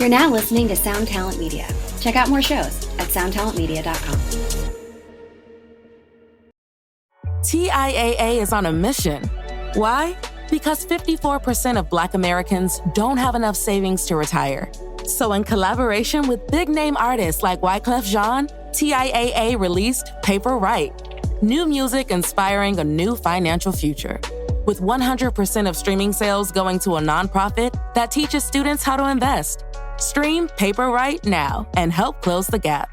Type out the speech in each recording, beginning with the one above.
You're now listening to Sound Talent Media. Check out more shows at soundtalentmedia.com. TIAA is on a mission. Why? Because 54% of Black Americans don't have enough savings to retire. So in collaboration with big-name artists like Wyclef Jean, TIAA released Paper Right, new music inspiring a new financial future. With 100% of streaming sales going to a nonprofit that teaches students how to invest. Stream Paper Right now and help close the gap.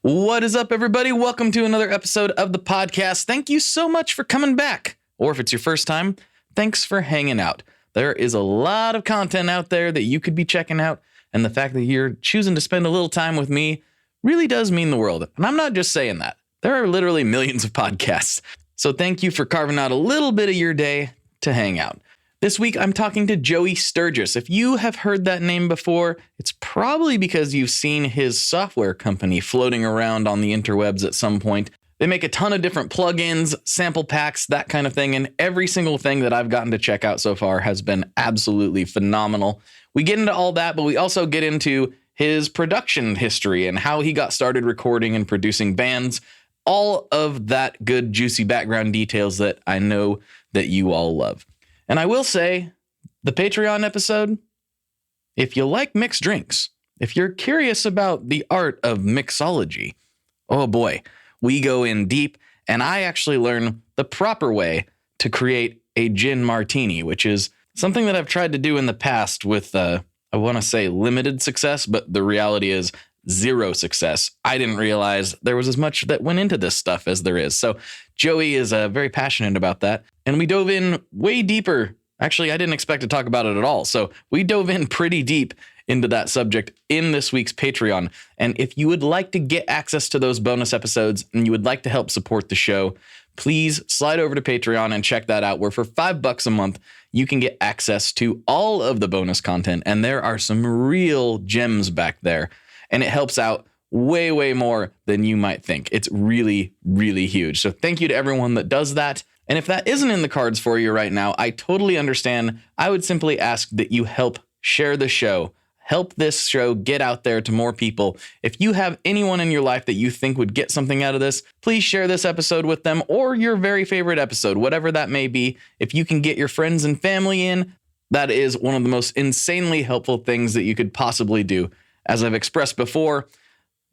What is up, everybody? Welcome to another episode of the podcast. Thank you so much for coming back. Or if it's your first time, thanks for hanging out. There is a lot of content out there that you could be checking out, and the fact that you're choosing to spend a little time with me really does mean the world. And I'm not just saying that. There are literally millions of podcasts. So thank you for carving out a little bit of your day to hang out. This week, I'm talking to Joey Sturgis. If you have heard that name before, it's probably because you've seen his software company floating around on the interwebs at some point. They make a ton of different plugins, sample packs, that kind of thing, and every single thing that I've gotten to check out so far has been absolutely phenomenal. We get into all that, but we also get into his production history and how he got started recording and producing bands. All of that good, juicy background details that I know that you all love. And I will say, the Patreon episode, if you like mixed drinks, if you're curious about the art of mixology, oh boy, we go in deep, and I actually learn the proper way to create a gin martini, which is something that I've tried to do in the past with, I want to say limited success, but the reality is zero success. I didn't realize there was as much that went into this stuff as there is. So Joey is very passionate about that. And we dove in way deeper. Actually, I didn't expect to talk about it at all. So we dove in pretty deep into that subject in this week's Patreon. And if you would like to get access to those bonus episodes and you would like to help support the show, please slide over to Patreon and check that out, where for $5 a month, you can get access to all of the bonus content. And there are some real gems back there. And it helps out way, way more than you might think. It's really, really huge. So thank you to everyone that does that. And if that isn't in the cards for you right now, I totally understand. I would simply ask that you help share the show. Help this show get out there to more people. If you have anyone in your life that you think would get something out of this, please share this episode with them, or your very favorite episode, whatever that may be. If you can get your friends and family in, that is one of the most insanely helpful things that you could possibly do. As I've expressed before,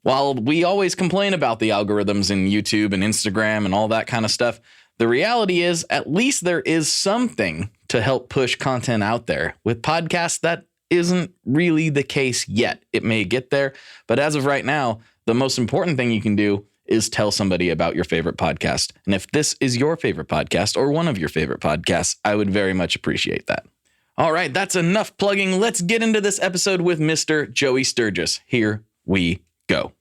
while we always complain about the algorithms in YouTube and Instagram and all that kind of stuff, the reality is at least there is something to help push content out there. With podcasts, that isn't really the case yet. It may get there, but as of right now, the most important thing you can do is tell somebody about your favorite podcast. And if this is your favorite podcast or one of your favorite podcasts, I would very much appreciate that. All right, that's enough plugging. Let's get into this episode with Mr. Joey Sturgis. Here we go.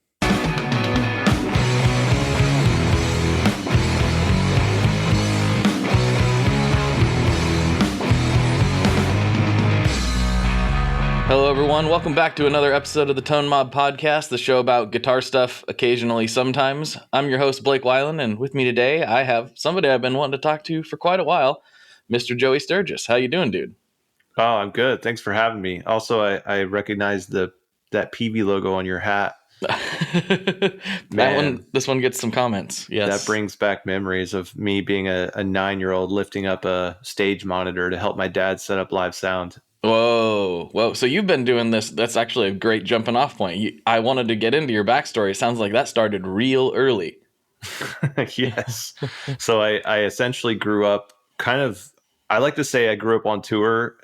Hello, everyone. Welcome back to another episode of the Tone Mob Podcast, the show about guitar stuff occasionally, sometimes. I'm your host, Blake Weiland, and with me today, I have somebody I've been wanting to talk to for quite a while, Mr. Joey Sturgis. How you doing, dude? Oh, I'm good. Thanks for having me. Also, I recognize that PV logo on your hat. This one gets some comments. Yes. That brings back memories of me being a 9-year-old lifting up a stage monitor to help my dad set up live sound. Whoa. So you've been doing this. That's actually a great jumping off point. I wanted to get into your backstory. It sounds like that started real early. Yes. So I essentially grew up I like to say I grew up on tour.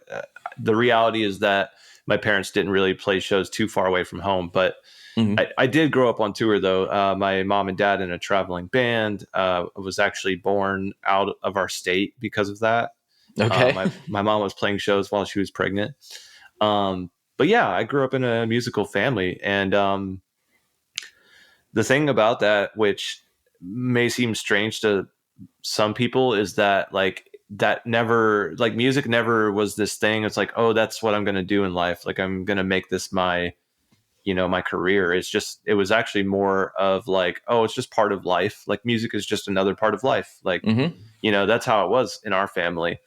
The reality is that my parents didn't really play shows too far away from home, but I did grow up on tour, though. My mom and dad in a traveling band. I was actually born out of our state because of that. Okay. My mom was playing shows while she was pregnant. But yeah, I grew up in a musical family. And the thing about that, which may seem strange to some people, is that music never was this thing. It's like, oh, that's what I'm going to do in life. Like, I'm going to make this my career. It was actually more of like, oh, it's just part of life. Like, music is just another part of life. Like, that's how it was in our family.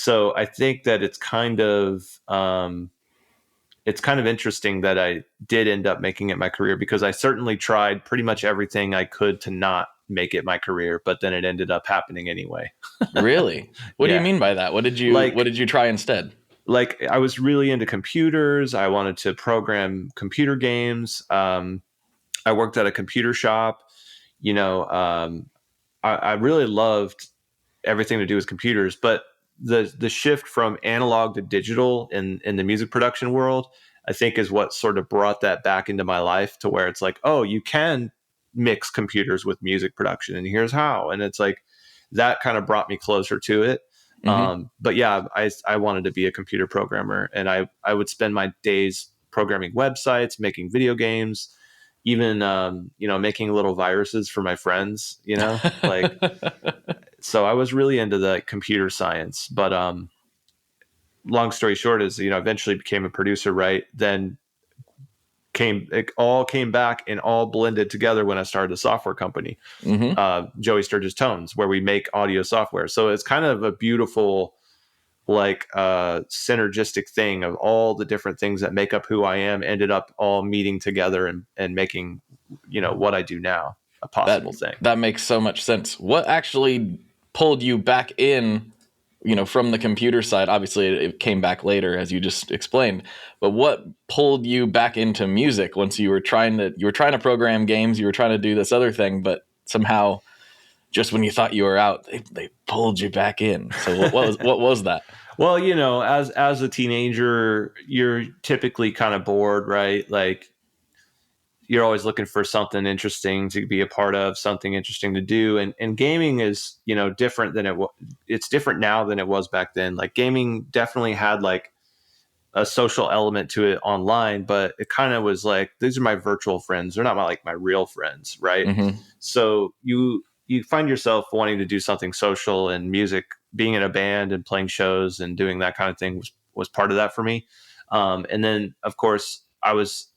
So I think that it's kind of interesting that I did end up making it my career, because I certainly tried pretty much everything I could to not make it my career, but then it ended up happening anyway. Really? What do you Yeah. mean by that? What did you try instead? Like, I was really into computers. I wanted to program computer games. I worked at a computer shop. I really loved everything to do with computers, but the shift from analog to digital in the music production world, I think, is what sort of brought that back into my life, to where it's like, oh, you can mix computers with music production, and here's how. And it's like, that kind of brought me closer to it. But yeah, I wanted to be a computer programmer, and I would spend my days programming websites, making video games, even making little viruses for my friends, like. So I was really into the computer science, but long story short is, eventually became a producer, right? Then it all came back and all blended together when I started a software company, Sturgis Tones, where we make audio software. So it's kind of a beautiful, like, synergistic thing of all the different things that make up who I am, ended up all meeting together and making, what I do now a possible thing. That makes so much sense. What actually pulled you back in, from the computer side? Obviously it came back later, as you just explained, but what pulled you back into music once you were trying to program games, you were trying to do this other thing, but somehow just when you thought you were out, they pulled you back in? So what was that? Well, as a teenager, you're typically kind of bored, right? Like, you're always looking for something interesting to be a part of, something interesting to do. And gaming is, different than it's different now than it was back then. Like, gaming definitely had like a social element to it online, but it kind of was like, these are my virtual friends. They're not my real friends. Right. Mm-hmm. So you find yourself wanting to do something social, and music, being in a band and playing shows and doing that kind of thing was part of that for me. And then of course I was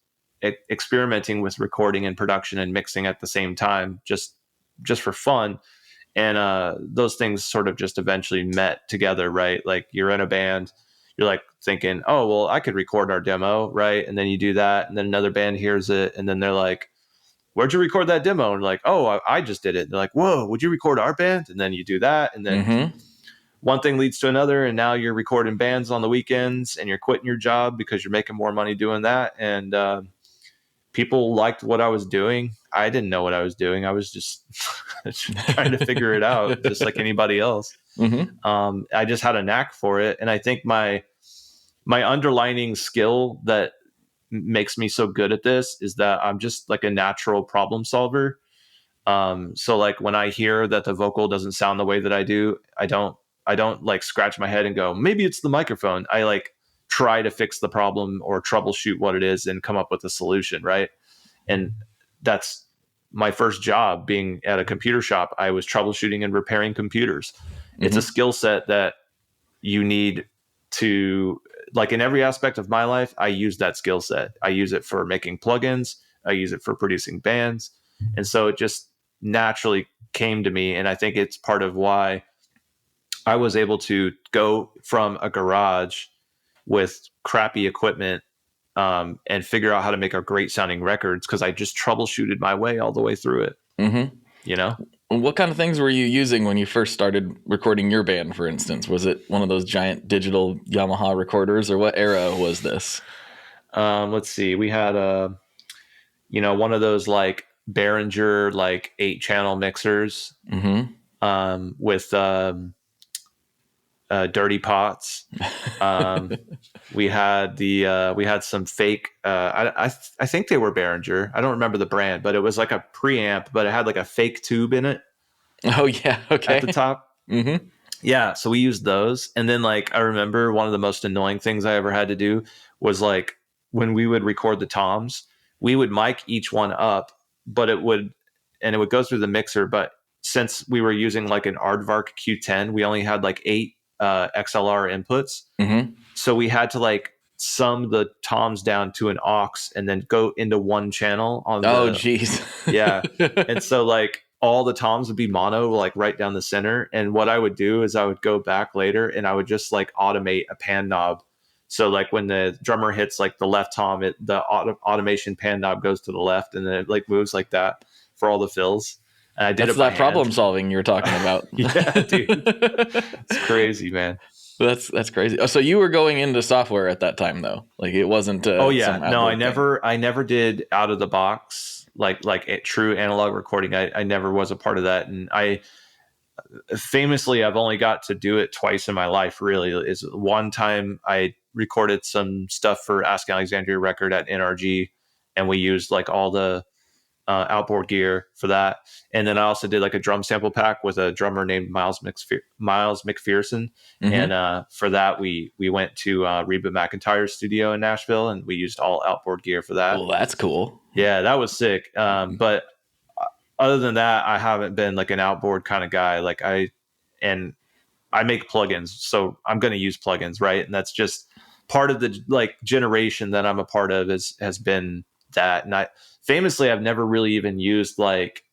experimenting with recording and production and mixing at the same time, just for fun. And those things sort of just eventually met together, right? Like, you're in a band, you're like thinking, oh, well, I could record our demo, right? And then you do that, and then another band hears it, and then they're like, where'd you record that demo? And like, oh, I just did it. And they're like, whoa, would you record our band? And then you do that, and then one thing leads to another, and now you're recording bands on the weekends, and you're quitting your job because you're making more money doing that. And people liked what I was doing. I didn't know what I was doing. I was just trying to figure it out, just like anybody else. I just had a knack for it. And I think my underlining skill that makes me so good at this is that I'm just like a natural problem solver. So like, when I hear that the vocal doesn't sound the way that I do, I don't like scratch my head and go, maybe it's the microphone. I like try to fix the problem or troubleshoot what it is and come up with a solution, right? And that's my first job, being at a computer shop. I was troubleshooting and repairing computers. It's a skill set that you need to, like, in every aspect of my life, I use that skill set. I use it for making plugins. I use it for producing bands. And so it just naturally came to me. And I think it's part of why I was able to go from a garage with crappy equipment and figure out how to make a great sounding records, because I just troubleshooted my way all the way through it. What kind of things were you using when you first started recording your band, for instance? Was it one of those giant digital Yamaha recorders, or what era was this? Let's see. We had one of those like Behringer, like 8-channel mixers with dirty pots. We had some fake, I think they were Behringer. I don't remember the brand, but it was like a preamp, but it had like a fake tube in it. Oh yeah. Okay. At the top. Yeah. So we used those. And then, like, I remember one of the most annoying things I ever had to do was, like, when we would record the toms, we would mic each one up, but it would go through the mixer. But since we were using like an Aardvark Q10, we only had like 8 XLR inputs. So we had to like sum the toms down to an aux and then go into one channel on geez. Yeah. And so like all the toms would be mono, like right down the center. And what I would do is I would go back later and I would just like automate a pan knob. So like when the drummer hits like the left tom, the automation pan knob goes to the left, and then it like moves like that for all the fills. And I did That's it by that problem hand. solving you were talking about. Yeah, dude. It's crazy, man. That's crazy. Oh, so you were going into software at that time though? Like it wasn't Oh yeah. some No, outboard I never did out of the box like a true analog recording. I never was a part of that. And I've only got to do it twice in my life, really. Is one time I recorded some stuff for Asking Alexandria record at NRG, and we used like all the outboard gear for that. And then I also did like a drum sample pack with a drummer named Miles McPherson. Mm-hmm. And for that, we went to Reba McEntire's studio in Nashville, and we used all outboard gear for that. Well, that's cool. Yeah, that was sick. But other than that, I haven't been like an outboard kind of guy. Like I make plugins, so I'm going to use plugins, right? And that's just part of the like generation that I'm a part of has been that. And I've never really even used like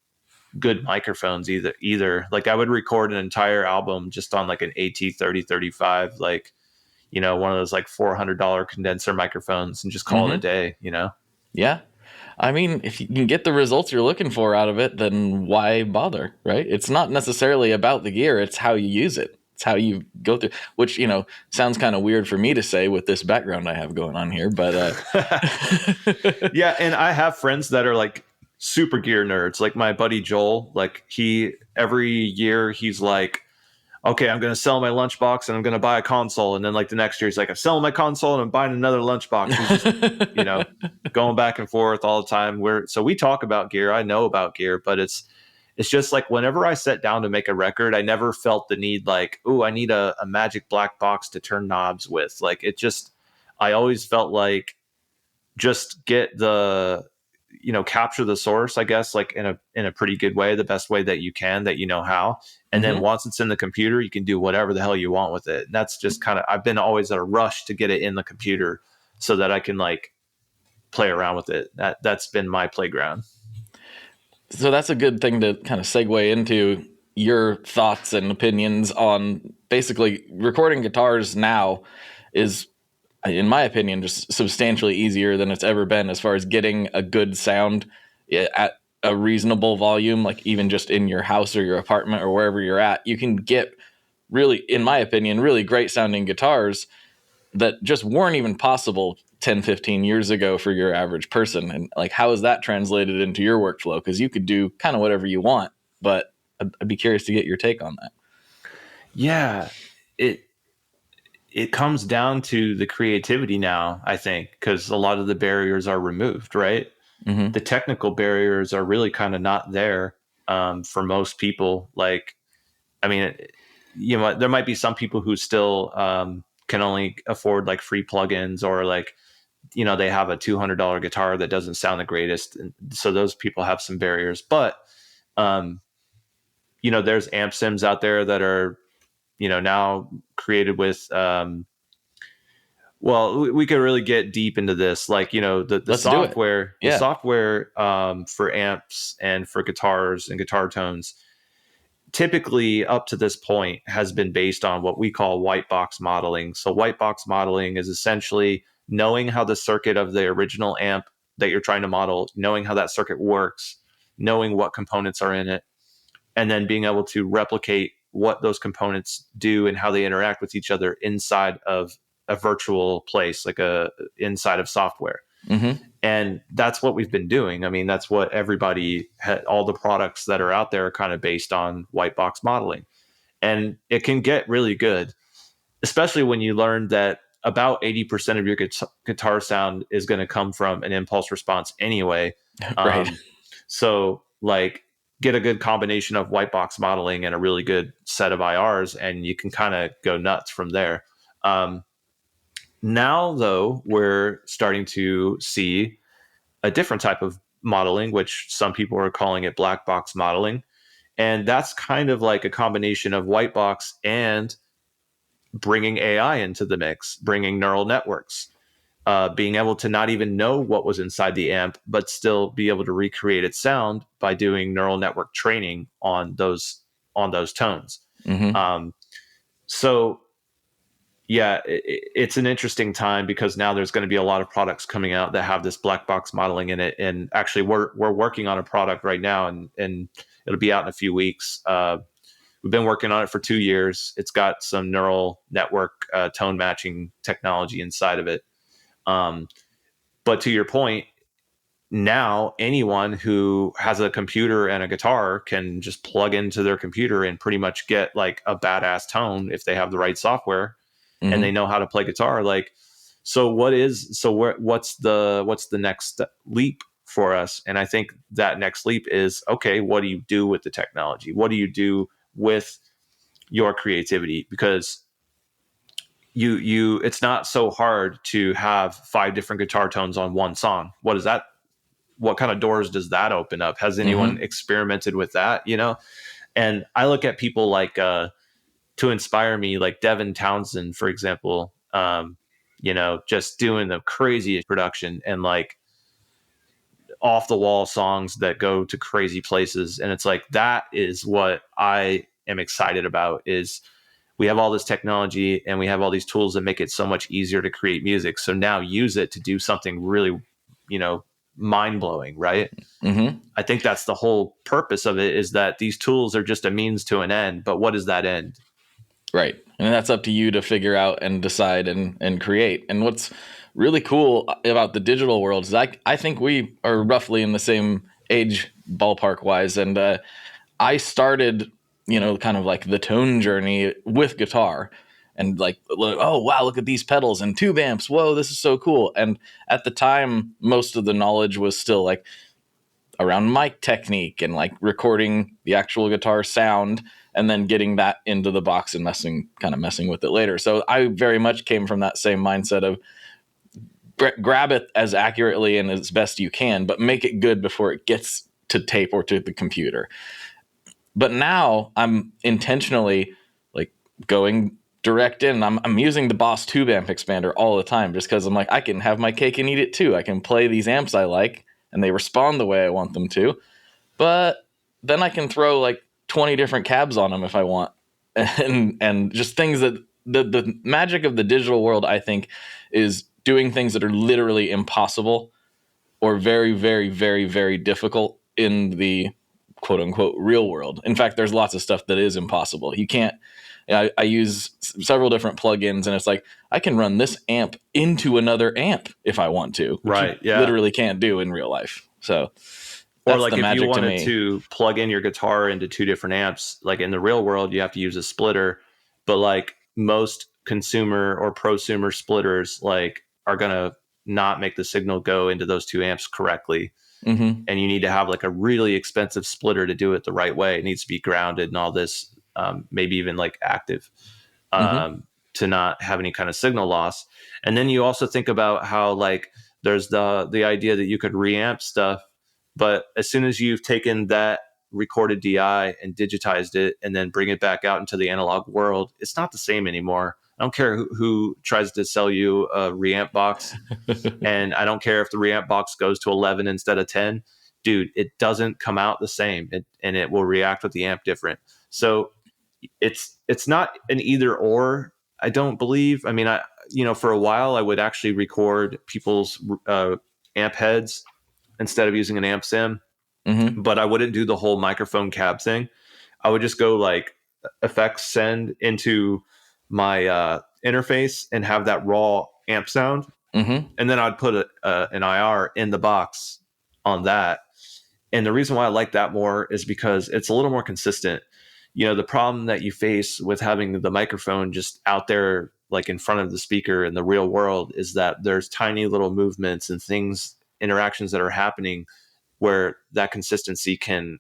good microphones either. Like I would record an entire album just on like an AT3035, like, you know, one of those like $400 condenser microphones, and just call it a day, you know? Yeah. I mean, if you can get the results you're looking for out of it, then why bother, right? It's not necessarily about the gear. It's how you use it. It's how you go through, which, you know, sounds kind of weird for me to say with this background I have going on here, but yeah. And I have friends that are like super gear nerds, like my buddy Joel. Like every year he's like, okay, I'm going to sell my lunchbox and I'm going to buy a console. And then like the next year he's like, I'm selling my console and I'm buying another lunchbox. He's just, you know, going back and forth all the time. So we talk about gear. I know about gear, but it's just like whenever I sat down to make a record, I never felt the need like, oh, I need a magic black box to turn knobs with. Like I always felt like just get capture the source, I guess, like in a pretty good way, the best way that you can, that you know how. And then once it's in the computer, you can do whatever the hell you want with it. And that's just kind of, I've been always at a rush to get it in the computer so that I can like play around with it. That's been my playground. So that's a good thing to kind of segue into your thoughts and opinions on basically recording guitars now is, in my opinion, just substantially easier than it's ever been as far as getting a good sound at a reasonable volume, like even just in your house or your apartment or wherever you're at. You can get really, in my opinion, really great sounding guitars that just weren't even possible 10, 15 years ago for your average person. And like, how is that translated into your workflow? Because you could do kind of whatever you want, but I'd be curious to get your take on that. Yeah, it comes down to the creativity now, I think, because a lot of the barriers are removed, right? Mm-hmm. The technical barriers are really kind of not there for most people. Like, I mean, you know, there might be some people who still can only afford like free plugins, or like, you know, they have a $200 guitar that doesn't sound the greatest. And so those people have some barriers. But, you know, there's amp sims out there that are, you know, now created with, well, we could really get deep into this, like, you know, the software, the software for amps and for guitars and guitar tones, typically up to this point has been based on what we call white box modeling. So white box modeling is essentially knowing how the circuit of the original amp that you're trying to model, knowing how that circuit works, knowing what components are in it, and then being able to replicate what those components do and how they interact with each other inside of a virtual place, like inside of software. Mm-hmm. And that's what we've been doing. I mean, that's what all the products that are out there are kind of based on white box modeling. And it can get really good, especially when you learn that about 80% of your guitar sound is going to come from an impulse response anyway. Right. So like, get a good combination of white box modeling and a really good set of IRs, and you can kind of go nuts from there. Now, though, we're starting to see a different type of modeling, which some people are calling it black box modeling. And that's kind of like a combination of white box and bringing AI into the mix, bringing neural networks. being able to not even know what was inside the amp, but still be able to recreate its sound by doing neural network training on those tones. So yeah, it's an interesting time because now there's going to be a lot of products coming out that have this black box modeling in it. And actually we're working on a product right now, and it'll be out in a few weeks. We've been working on it for 2 years. It's got some neural network tone matching technology inside of it. But to your point, now anyone who has a computer and a guitar can just plug into their computer and pretty much get like a badass tone if they have the right software and they know how to play guitar. Like, so what's the next leap for us? And I think that next leap is, okay, what do you do with the technology? What do you do with your creativity? Because it's not so hard to have 5 different guitar tones on one song. What kind of doors does that open up? Has anyone experimented with that? And I look at people like, to inspire me, like Devin Townsend, for example, just doing the craziest production and like off the wall songs that go to crazy places. And it's like, that is what I am excited about, is we have all this technology and we have all these tools that make it so much easier to create music. So now use it to do something really, mind blowing. Right. I think that's the whole purpose of it, is that these tools are just a means to an end, but what is that end? Right. And that's up to you to figure out and decide and create. And what's really cool about the digital world is I think we are roughly in the same age ballpark wise. And I started, kind of like the tone journey with guitar and like, oh, wow, look at these pedals and tube amps. Whoa, this is so cool. And at the time, most of the knowledge was still like around mic technique and like recording the actual guitar sound and then getting that into the box and messing with it later. So I very much came from that same mindset of grab it as accurately and as best you can, but make it good before it gets to tape or to the computer. But now I'm intentionally like going direct in. I'm using the Boss tube amp expander all the time just because I'm like, I can have my cake and eat it too. I can play these amps I like and they respond the way I want them to. But then I can throw like 20 different cabs on them if I want. And just things that the magic of the digital world, I think, is doing things that are literally impossible or very, very, very, very difficult in the quote unquote real world. In fact, there's lots of stuff that is impossible. You can't, I use several different plugins and it's like, I can run this amp into another amp if I want to. Right. Yeah. Literally can't do in real life. So, or like if you wanted to plug in your guitar into 2 different amps, like in the real world, you have to use a splitter. But like most consumer or prosumer splitters, like are going to not make the signal go into those 2 amps correctly. And you need to have like a really expensive splitter to do it the right way. It needs to be grounded and all this, maybe even like active, to not have any kind of signal loss. And then you also think about how like there's the idea that you could reamp stuff. But as soon as you've taken that recorded DI and digitized it and then bring it back out into the analog world, it's not the same anymore. I don't care who tries to sell you a reamp box. And I don't care if the reamp box goes to 11 instead of 10. Dude, it doesn't come out the same, and it will react with the amp different. So it's not an either or, I don't believe. I mean, for a while I would actually record people's amp heads instead of using an amp sim, but I wouldn't do the whole microphone cab thing. I would just go like effects send into my interface and have that raw amp sound. And then I'd put an IR in the box on that. And the reason why I like that more is because it's a little more consistent. The problem that you face with having the microphone just out there, like in front of the speaker in the real world, is that there's tiny little movements and interactions that are happening where that consistency can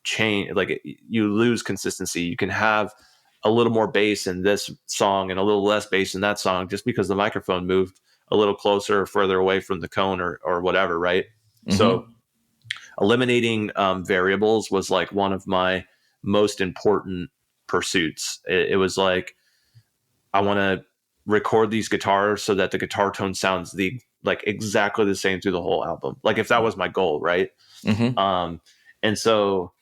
change. Like you lose consistency. You can have a little more bass in this song and a little less bass in that song just because the microphone moved a little closer or further away from the cone or whatever. Right. So eliminating variables was like one of my most important pursuits. It was like, I want to record these guitars so that the guitar tone sounds exactly the same through the whole album. Like if that was my goal, right? And so,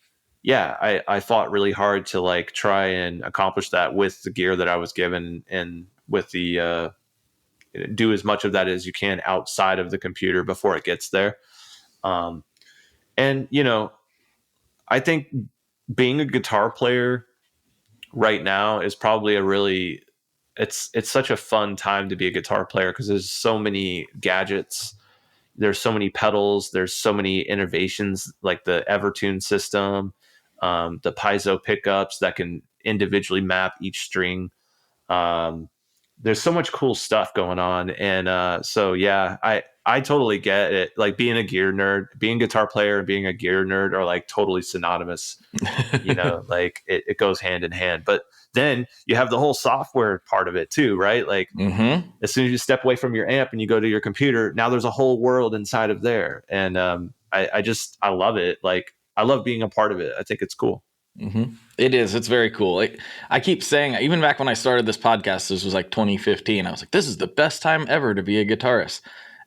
yeah, I fought really hard to like try and accomplish that with the gear that I was given, and with the do as much of that as you can outside of the computer before it gets there. And I think being a guitar player right now is probably it's such a fun time to be a guitar player, because there's so many gadgets, there's so many pedals, there's so many innovations, like the Evertune system, the piezo pickups that can individually map each string. There's so much cool stuff going on. And so, yeah, I totally get it. Like being a guitar player and being a gear nerd are like totally synonymous, like it goes hand in hand. But then you have the whole software part of it too, right? Like as soon as you step away from your amp and you go to your computer, now there's a whole world inside of there. And I love it. Like I love being a part of it. I think it's cool. It is. It's very cool. I keep saying, even back when I started this podcast, this was like 2015. I was like, this is the best time ever to be a guitarist.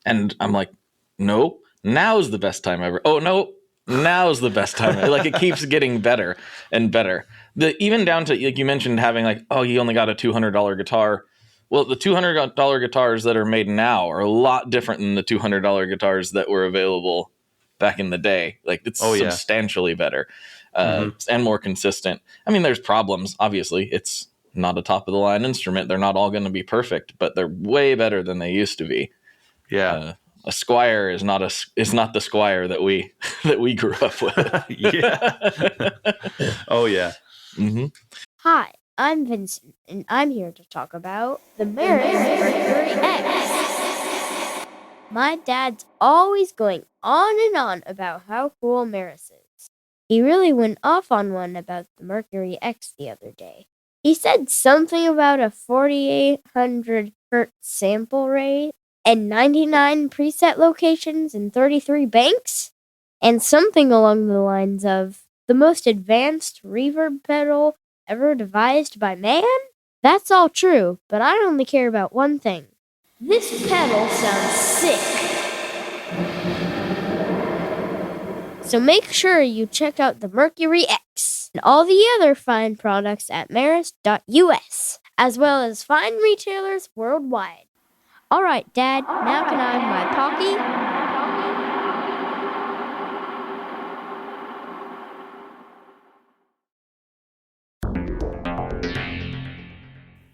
And I'm like, no, now's the best time ever. Oh, no, now's the best time. Like it keeps getting better and better. Even down to, like you mentioned, having like, oh, you only got a $200 guitar. Well, the $200 guitars that are made now are a lot different than the $200 guitars that were available back in the day. Like it's substantially better. And more consistent. I mean, there's problems. Obviously, it's not a top of the line instrument. They're not all going to be perfect, but they're way better than they used to be. Yeah, a Squire is not the Squire that we grew up with. Yeah. Oh yeah. Hi, I'm Vincent, and I'm here to talk about the Merit Mercury X. My dad's always going on and on about how cool Meris is. He really went off on one about the Mercury X the other day. He said something about a 4,800 hertz sample rate and 99 preset locations and 33 banks, and something along the lines of the most advanced reverb pedal ever devised by man? That's all true, but I only care about one thing. This pedal sounds sick. So make sure you check out the Mercury X and all the other fine products at Meris.us, as well as fine retailers worldwide. All right, Dad, now can I have my Pocky?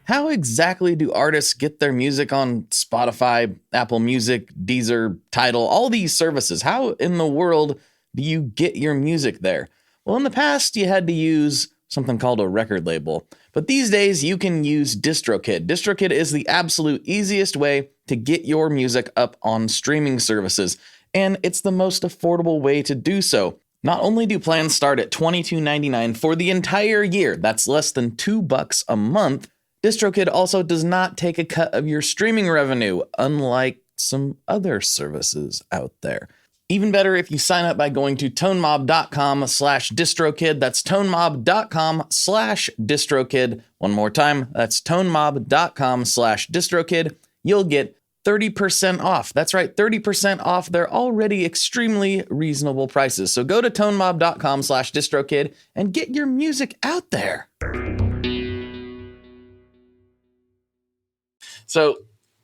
How exactly do artists get their music on Spotify, Apple Music, Deezer, Tidal, all these services? How in the world do you get your music there? Well, in the past, you had to use something called a record label. But these days, you can use DistroKid. DistroKid is the absolute easiest way to get your music up on streaming services. And it's the most affordable way to do so. Not only do plans start at $22.99 for the entire year, that's less than $2 a month, DistroKid also does not take a cut of your streaming revenue, unlike some other services out there. Even better if you sign up by going to tonemob.com/distrokid. That's tonemob.com/distrokid. One more time, that's tonemob.com/distrokid. You'll get 30% off. That's right, 30% off their already extremely reasonable prices. So go to tonemob.com/distrokid and get your music out there. So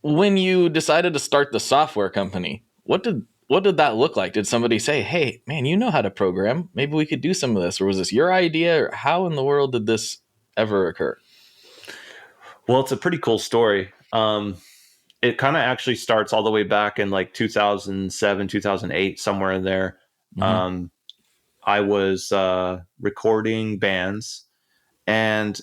when you decided to start the software company, what did that look like? Did somebody say, hey, man, you know how to program. Maybe we could do some of this. Or was this your idea? Or how in the world did this ever occur? Well, it's a pretty cool story. It kind of actually starts all the way back in like 2007, 2008, somewhere in there. I was recording bands, and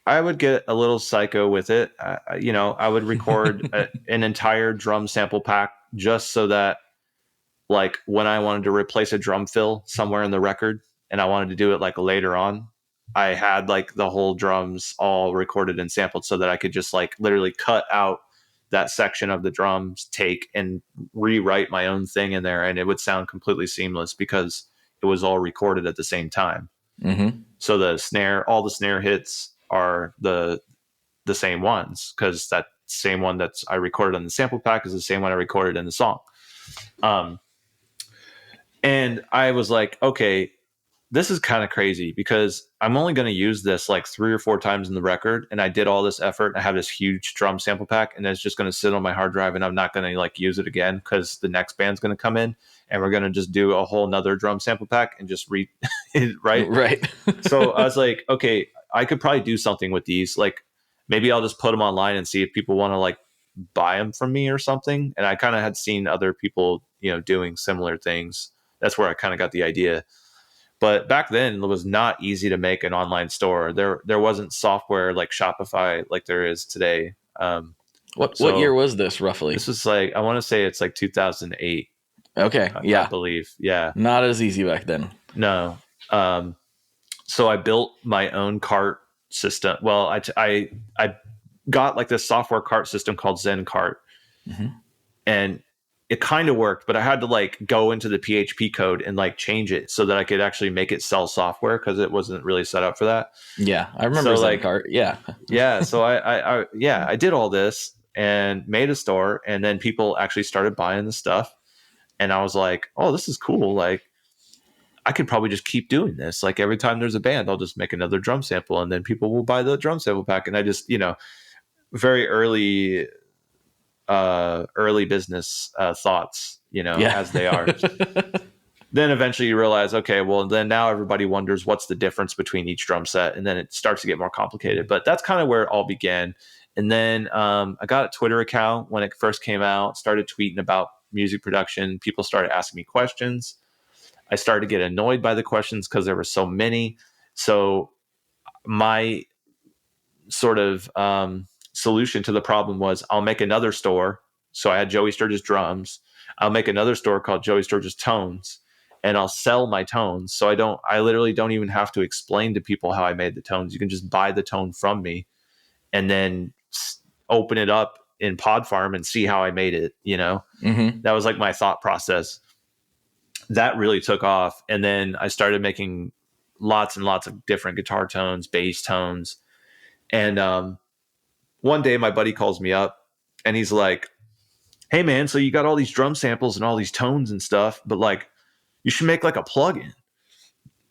I would get a little psycho with it. I would record an entire drum sample pack just so that, like, when I wanted to replace a drum fill somewhere in the record and I wanted to do it like later on, I had like the whole drums all recorded and sampled so that I could just like literally cut out that section of the drums take and rewrite my own thing in there, and it would sound completely seamless because it was all recorded at the same time. So all the snare hits are the same ones, because that's same one that's I recorded on the sample pack is the same one I recorded in the song. And I was like, okay, this is kind of crazy because I'm only going to use this like 3 or 4 times in the record. And I did all this effort and I have this huge drum sample pack and it's just going to sit on my hard drive and I'm not going to like use it again because the next band's going to come in and we're going to just do a whole nother drum sample pack and just read it. Right. So I was like, okay, I could probably do something with these. Like maybe I'll just put them online and see if people want to like buy them from me or something. And I kind of had seen other people, doing similar things. That's where I kind of got the idea. But back then it was not easy to make an online store. There wasn't software like Shopify like there is today. What year was this roughly? This was like, I want to say it's like 2008. Okay. I believe. Yeah. Not as easy back then. No. So I built my own cart system. Well, I got like this software cart system called Zen Cart. Mm-hmm. And it kind of worked, but I had to like go into the PHP code and like change it so that I could actually make it sell software because it wasn't really set up for that. Yeah, I remember so, Zencart. Yeah. Yeah. So I did all this and made a store, and then people actually started buying the stuff. And I was like, oh, this is cool. Like I could probably just keep doing this. Like every time there's a band, I'll just make another drum sample and then people will buy the drum sample pack. And I just, very early business thoughts, as they are. Then eventually you realize, okay, well, then now everybody wonders what's the difference between each drum set. And then it starts to get more complicated. But that's kind of where it all began. And then I got a Twitter account when it first came out, started tweeting about music production. People started asking me questions. I started to get annoyed by the questions because there were so many. So my sort of solution to the problem was I'll make another store. So I had Joey Sturgis Drums. I'll make another store called Joey Sturgis Tones, and I'll sell my tones. So I literally don't even have to explain to people how I made the tones. You can just buy the tone from me and then open it up in Pod Farm and see how I made it. Mm-hmm. That was like my thought process. That really took off. And then I started making lots and lots of different guitar tones, bass tones. And one day my buddy calls me up and he's like, hey man, so you got all these drum samples and all these tones and stuff, but like you should make like a plugin.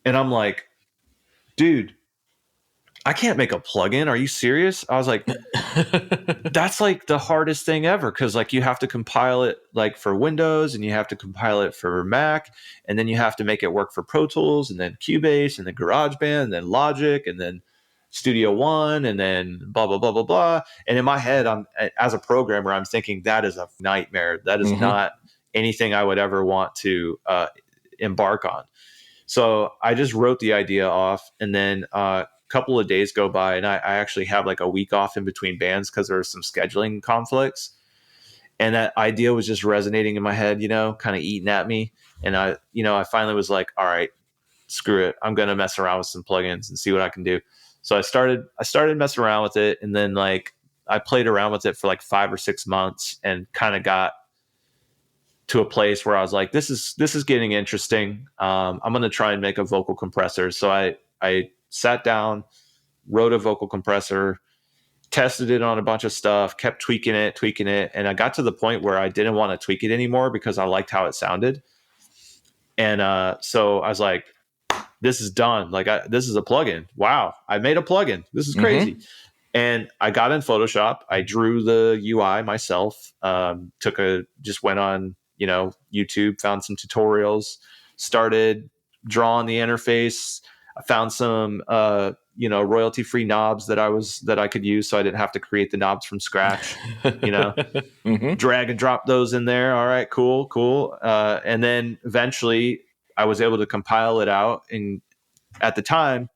And I'm like, dude, I can't make a plugin. Are you serious? I was like, that's like the hardest thing ever. Cause like you have to compile it like for Windows and you have to compile it for Mac. And then you have to make it work for Pro Tools and then Cubase and then GarageBand and then Logic and then Studio One and then blah, blah, blah, blah, blah. And in my head, as a programmer, I'm thinking that is a nightmare. That is not anything I would ever want to embark on. So I just wrote the idea off, and then a couple of days go by and I actually have like a week off in between bands because there were some scheduling conflicts. And that idea was just resonating in my head, kind of eating at me. And I finally was like, all right, screw it. I'm going to mess around with some plugins and see what I can do. So I started messing around with it, and then like I played around with it for like 5 or 6 months and kind of got to a place where I was like, this is getting interesting. I'm going to try and make a vocal compressor. So I sat down, wrote a vocal compressor, tested it on a bunch of stuff, kept tweaking it. And I got to the point where I didn't want to tweak it anymore because I liked how it sounded. And so I was like, this is done. Like this is a plugin. Wow. I made a plugin. This is crazy. Mm-hmm. And I got in Photoshop. I drew the UI myself. Just went on, YouTube, found some tutorials, started drawing the interface. I found some, royalty-free knobs that I could use, so I didn't have to create the knobs from scratch. Mm-hmm. Drag and drop those in there. All right, cool. And then eventually I was able to compile it out. And at the time,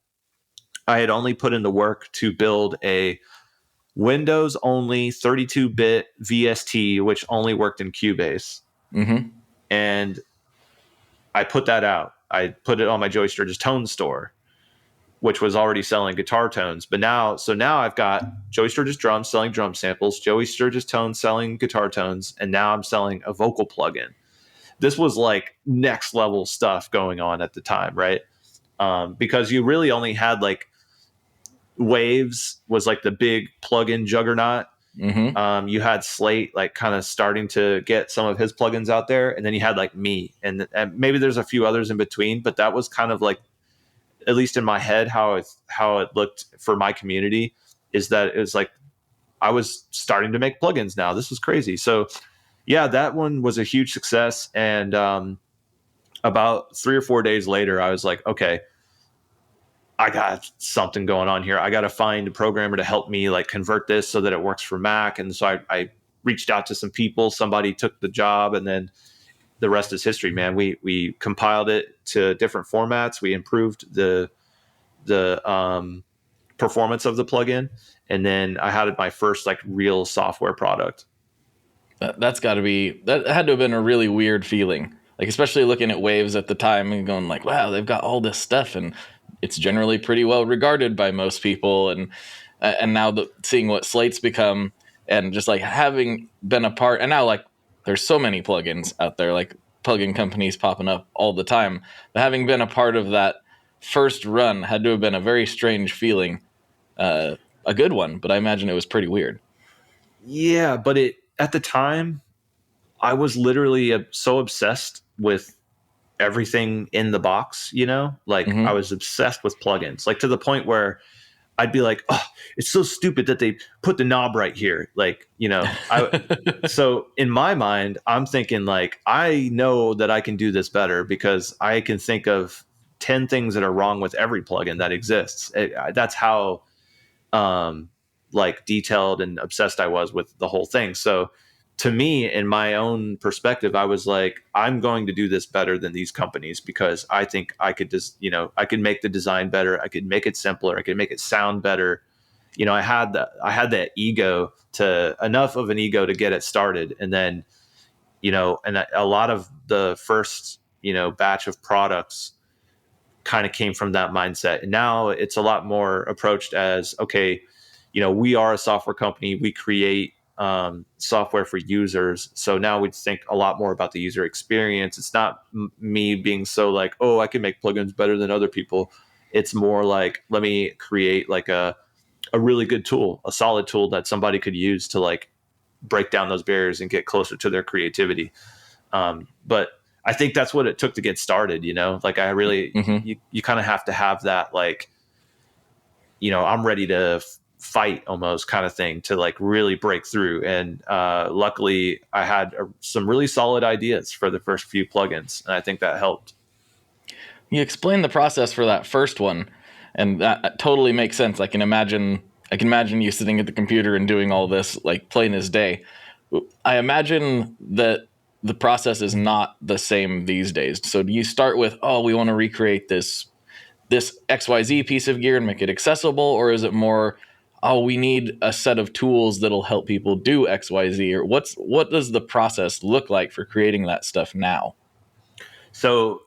I had only put in the work to build a Windows only 32-bit VST, which only worked in Cubase. Mm-hmm. And I put that out. I put it on my Joey Sturgis Tones store, which was already selling guitar tones. But now I've got Joey Sturgis Drums selling drum samples, Joey Sturgis Tones selling guitar tones, and now I'm selling a vocal plugin. This was like next level stuff going on at the time, right? Because you really only had like Waves was like the big plugin juggernaut. Mm-hmm. You had Slate like kind of starting to get some of his plugins out there, and then you had like me, and maybe there's a few others in between, but that was kind of like, at least in my head, how it looked for my community, is that it was like I was starting to make plugins now. This was crazy. So yeah, that one was a huge success. And about 3 or 4 days later, I was like, okay, I got something going on here. I got to find a programmer to help me like convert this so that it works for Mac. And so I reached out to some people. Somebody took the job, and then the rest is history, man. We compiled it to different formats. We improved the performance of the plugin, and then I had my first like real software product. That had to have been a really weird feeling, like especially looking at Waves at the time and going like, wow, they've got all this stuff and it's generally pretty well regarded by most people. And now seeing what Slate's become, and just like having been a part, and now like there's so many plugins out there, like plugin companies popping up all the time. But having been a part of that first run had to have been a very strange feeling, a good one, but I imagine it was pretty weird. Yeah, but at the time, I was literally so obsessed with everything in the box, like I was obsessed with plugins, like to the point where I'd be like, oh, it's so stupid that they put the knob right here. Like, so in my mind, I'm thinking like, I know that I can do this better because I can think of 10 things that are wrong with every plugin that exists. That's how like detailed and obsessed I was with the whole thing. So to me, in my own perspective, I was like, I'm going to do this better than these companies because I think I could just, I could make the design better. I could make it simpler. I could make it sound better. I had that ego, enough of an ego to get it started. And then, and a lot of the first, batch of products kind of came from that mindset. And now it's a lot more approached as, okay, we are a software company. We create software for users. So now we think a lot more about the user experience. It's not me being so like, oh, I can make plugins better than other people. It's more like, let me create like a really good tool, a solid tool that somebody could use to like break down those barriers and get closer to their creativity. But I think that's what it took to get started, like I really, you kind of have to have that, like, I'm ready to fight almost kind of thing to like really break through. And luckily I had some really solid ideas for the first few plugins, and I think that helped. You explained the process for that first one, and that totally makes sense. I can imagine you sitting at the computer and doing all this like plain as day. I imagine that the process is not the same these days. So do you start with, oh, we want to recreate this XYZ piece of gear and make it accessible, or is it more, oh, we need a set of tools that'll help people do XYZ? Or what does the process look like for creating that stuff now? So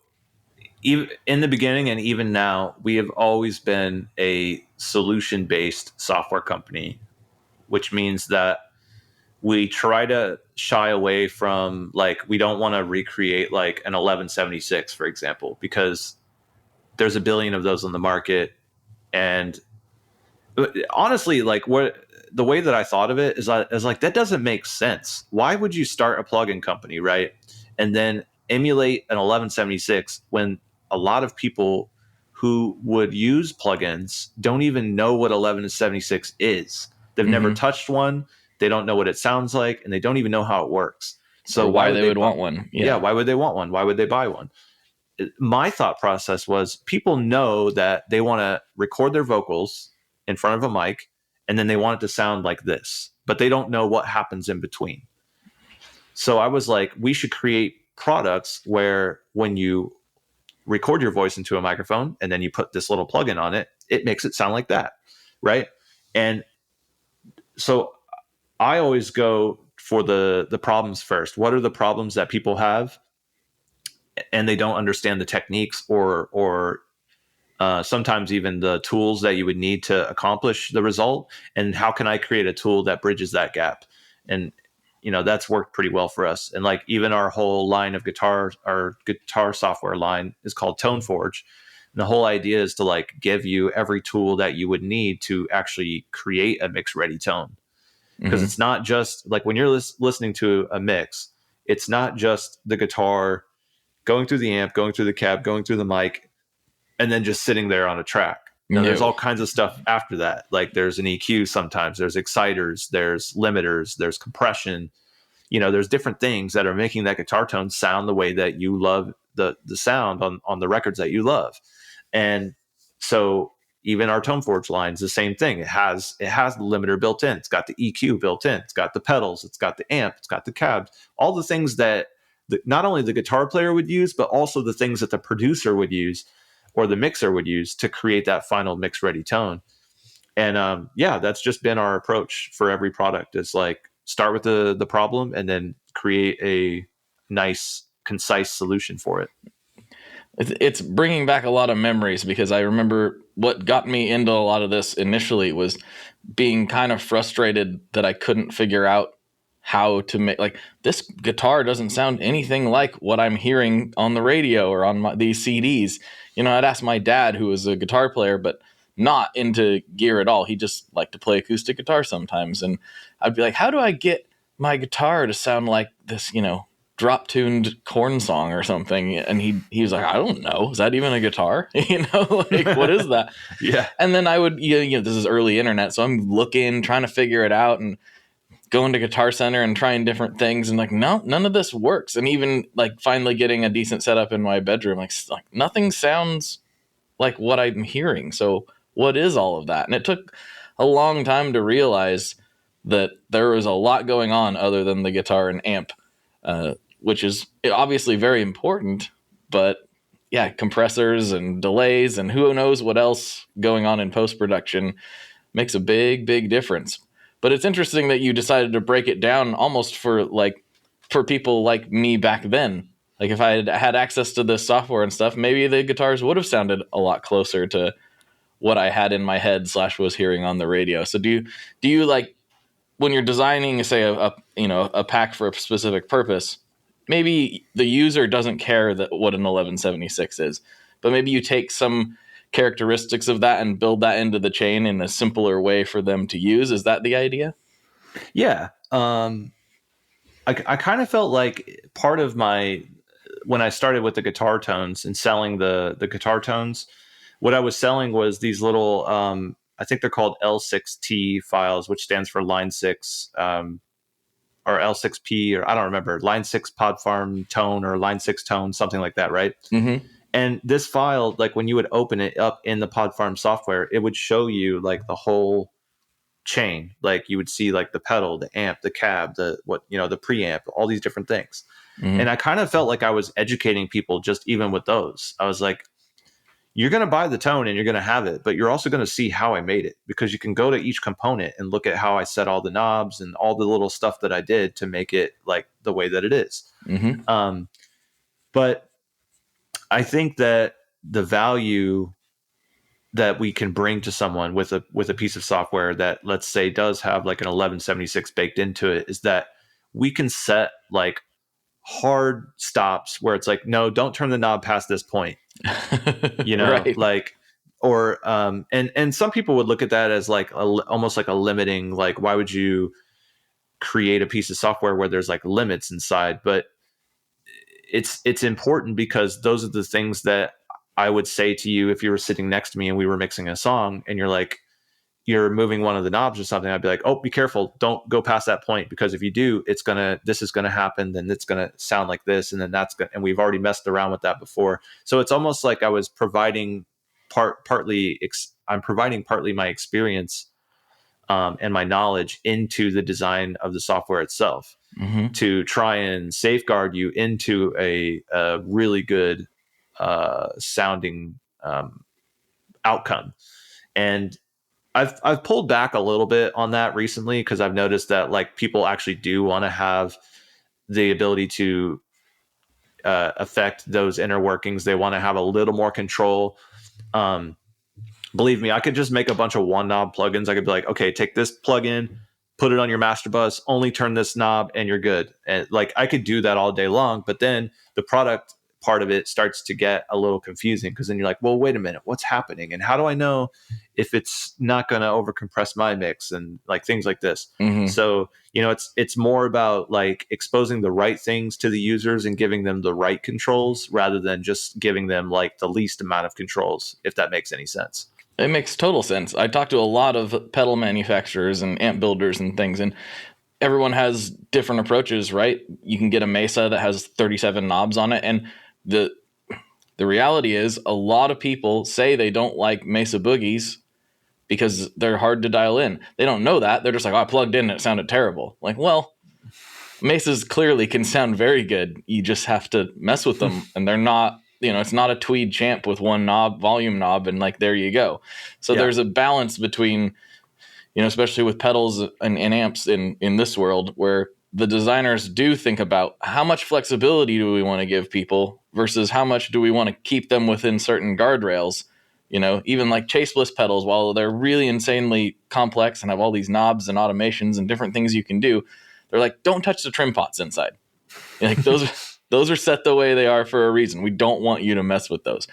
even in the beginning and even now, we have always been a solution-based software company, which means that we try to shy away from like, we don't want to recreate like an 1176, for example, because there's a billion of those on the market. And honestly, like the way that I thought of it is like, that doesn't make sense. Why would you start a plugin company, right? And then emulate an 1176 when a lot of people who would use plugins don't even know what 1176 is. They've never touched one. They don't know what it sounds like, and they don't even know how it works. So why they would want one? Yeah, why would they want one? Why would they buy one? My thought process was, people know that they want to record their vocals in front of a mic, and then they want it to sound like this, but they don't know what happens in between. So I was like, we should create products where when you record your voice into a microphone and then you put this little plugin on it, it makes it sound like that, right? And so I always go for the problems first. What are the problems that people have and they don't understand the techniques or sometimes even the tools that you would need to accomplish the result? And how can I create a tool that bridges that gap? And, that's worked pretty well for us. And like even our whole line of our guitar software line is called ToneForge. And the whole idea is to like give you every tool that you would need to actually create a mix ready tone. because it's not just like when you're listening to a mix, it's not just the guitar going through the amp, going through the cab, going through the mic, and then just sitting there on a track. Now, there's all kinds of stuff after that. Like there's an EQ sometimes, there's exciters, there's limiters, there's compression. There's different things that are making that guitar tone sound the way that you love the sound on the records that you love. And so even our Tone Forge line is the same thing. It has the limiter built in. It's got the EQ built in. It's got the pedals. It's got the amp. It's got the cab. All the things that not only the guitar player would use, but also the things that the producer would use or the mixer would use to create that final mix ready tone. And that's just been our approach for every product. It's like start with the problem and then create a nice, concise solution for it. It's bringing back a lot of memories, because I remember what got me into a lot of this initially was being kind of frustrated that I couldn't figure out how to make, like, this guitar doesn't sound anything like what I'm hearing on the radio or on these CDs. I'd ask my dad, who was a guitar player, but not into gear at all. He just liked to play acoustic guitar sometimes. And I'd be like, how do I get my guitar to sound like this, drop-tuned corn song or something? And he was like, I don't know. Is that even a guitar? What is that? Yeah. And then I would, this is early internet, so I'm looking, trying to figure it out, and going to Guitar Center and trying different things, and like, no, none of this works. And even like finally getting a decent setup in my bedroom, like nothing sounds like what I'm hearing. So what is all of that? And it took a long time to realize that there was a lot going on other than the guitar and amp, which is obviously very important, but yeah, compressors and delays and who knows what else going on in post-production makes a big, big difference. But it's interesting that you decided to break it down almost for people like me back then. Like if I had access to this software and stuff, maybe the guitars would have sounded a lot closer to what I had in my head / was hearing on the radio. So do you like, when you're designing, say a pack for a specific purpose, maybe the user doesn't care what an 1176 is, but maybe you take some characteristics of that and build that into the chain in a simpler way for them to use. Is that the idea? Yeah. I kind of felt like part of when I started with the guitar tones and selling the guitar tones, what I was selling was these little, I think they're called L6T files, which stands for line 6, or L6P, or I don't remember, line 6 pod farm tone or line 6 tone, something like that. Right. Mm-hmm. And this file, like when you would open it up in the pod farm software, it would show you like the whole chain. Like you would see like the pedal, the amp, the cab, the preamp, all these different things. Mm-hmm. And I kind of felt like I was educating people just even with those. I was like, you're going to buy the tone and you're going to have it, but you're also going to see how I made it, because you can go to each component and look at how I set all the knobs and all the little stuff that I did to make it like the way that it is. Mm-hmm. But I think that the value that we can bring to someone with a piece of software that, let's say, does have like an 1176 baked into it, is that we can set like hard stops where it's like, no, don't turn the knob past this point, right. Like, or and some people would look at that as like almost like a limiting, like, why would you create a piece of software where there's like limits inside? But it's important, because those are the things that I would say to you if you were sitting next to me and we were mixing a song and you're moving one of the knobs or something. I'd be like, oh, be careful. Don't go past that point, because if you do, this is going to happen. Then it's going to sound like this. And then and we've already messed around with that before. So it's almost like I was providing partly my experience and my knowledge into the design of the software itself, mm-hmm. to try and safeguard you into a really good sounding outcome. And I've pulled back a little bit on that recently, because I've noticed that like people actually do want to have the ability to affect those inner workings. They want to have a little more control. Believe me, I could just make a bunch of one knob plugins. I could be like, okay, take this plugin, put it on your master bus, only turn this knob, and you're good. And like I could do that all day long, but then the product part of it starts to get a little confusing, because then you're like, well, wait a minute, what's happening? And how do I know if it's not going to overcompress my mix and like things like this. So, it's more about like exposing the right things to the users and giving them the right controls rather than just giving them like the least amount of controls, if that makes any sense. It makes total sense. I talked to a lot of pedal manufacturers and amp builders and things, and everyone has different approaches, right? You can get a Mesa that has 37 knobs on it, and the reality is a lot of people say they don't like Mesa Boogies because they're hard to dial in. They don't know that. They're just like, oh, I plugged in and it sounded terrible. Like, well, Mesas clearly can sound very good. You just have to mess with them, and they're not, it's not a tweed champ with one knob, volume knob, and like, there you go. So there's a balance between, especially with pedals and amps in this world, where the designers do think about how much flexibility do we want to give people versus how much do we want to keep them within certain guardrails. Even like chaseless pedals, while they're really insanely complex and have all these knobs and automations and different things you can do, they're like, don't touch the trim pots inside. Like those are set the way they are for a reason. We don't want you to mess with those.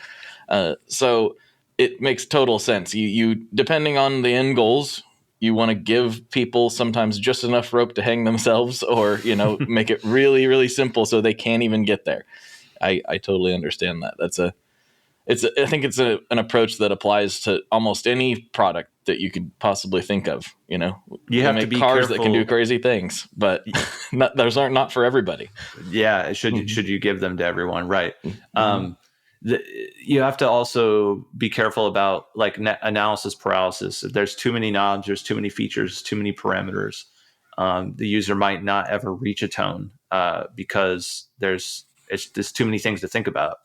So it makes total sense. You depending on the end goals, you want to give people sometimes just enough rope to hang themselves, or make it really, really simple so they can't even get there. I totally understand that. I think it's an approach that applies to almost any product that you could possibly think of. You have make to be cars careful. that can do crazy things, but those aren't not for everybody. Yeah, should you give them to everyone, right? You have to also be careful about like analysis paralysis. If there's too many knobs, there's too many features, too many parameters, the user might not ever reach a tone because there's too many things to think about.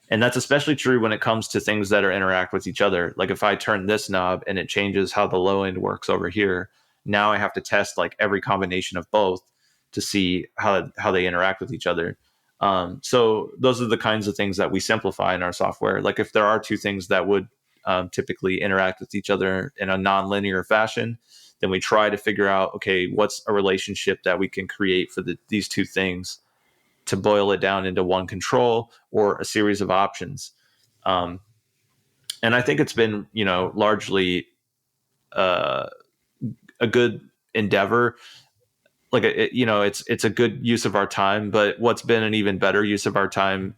And that's especially true when it comes to things that interact with each other. Like if I turn this knob and it changes how the low end works over here, now I have to test like every combination of both to see how they interact with each other. So those are the kinds of things that we simplify in our software. Like if there are two things that would typically interact with each other in a non-linear fashion, then we try to figure out, okay, what's a relationship that we can create for these two things to boil it down into one control or a series of options. And I think it's been, largely a good endeavor. Like, it's a good use of our time, but what's been an even better use of our time,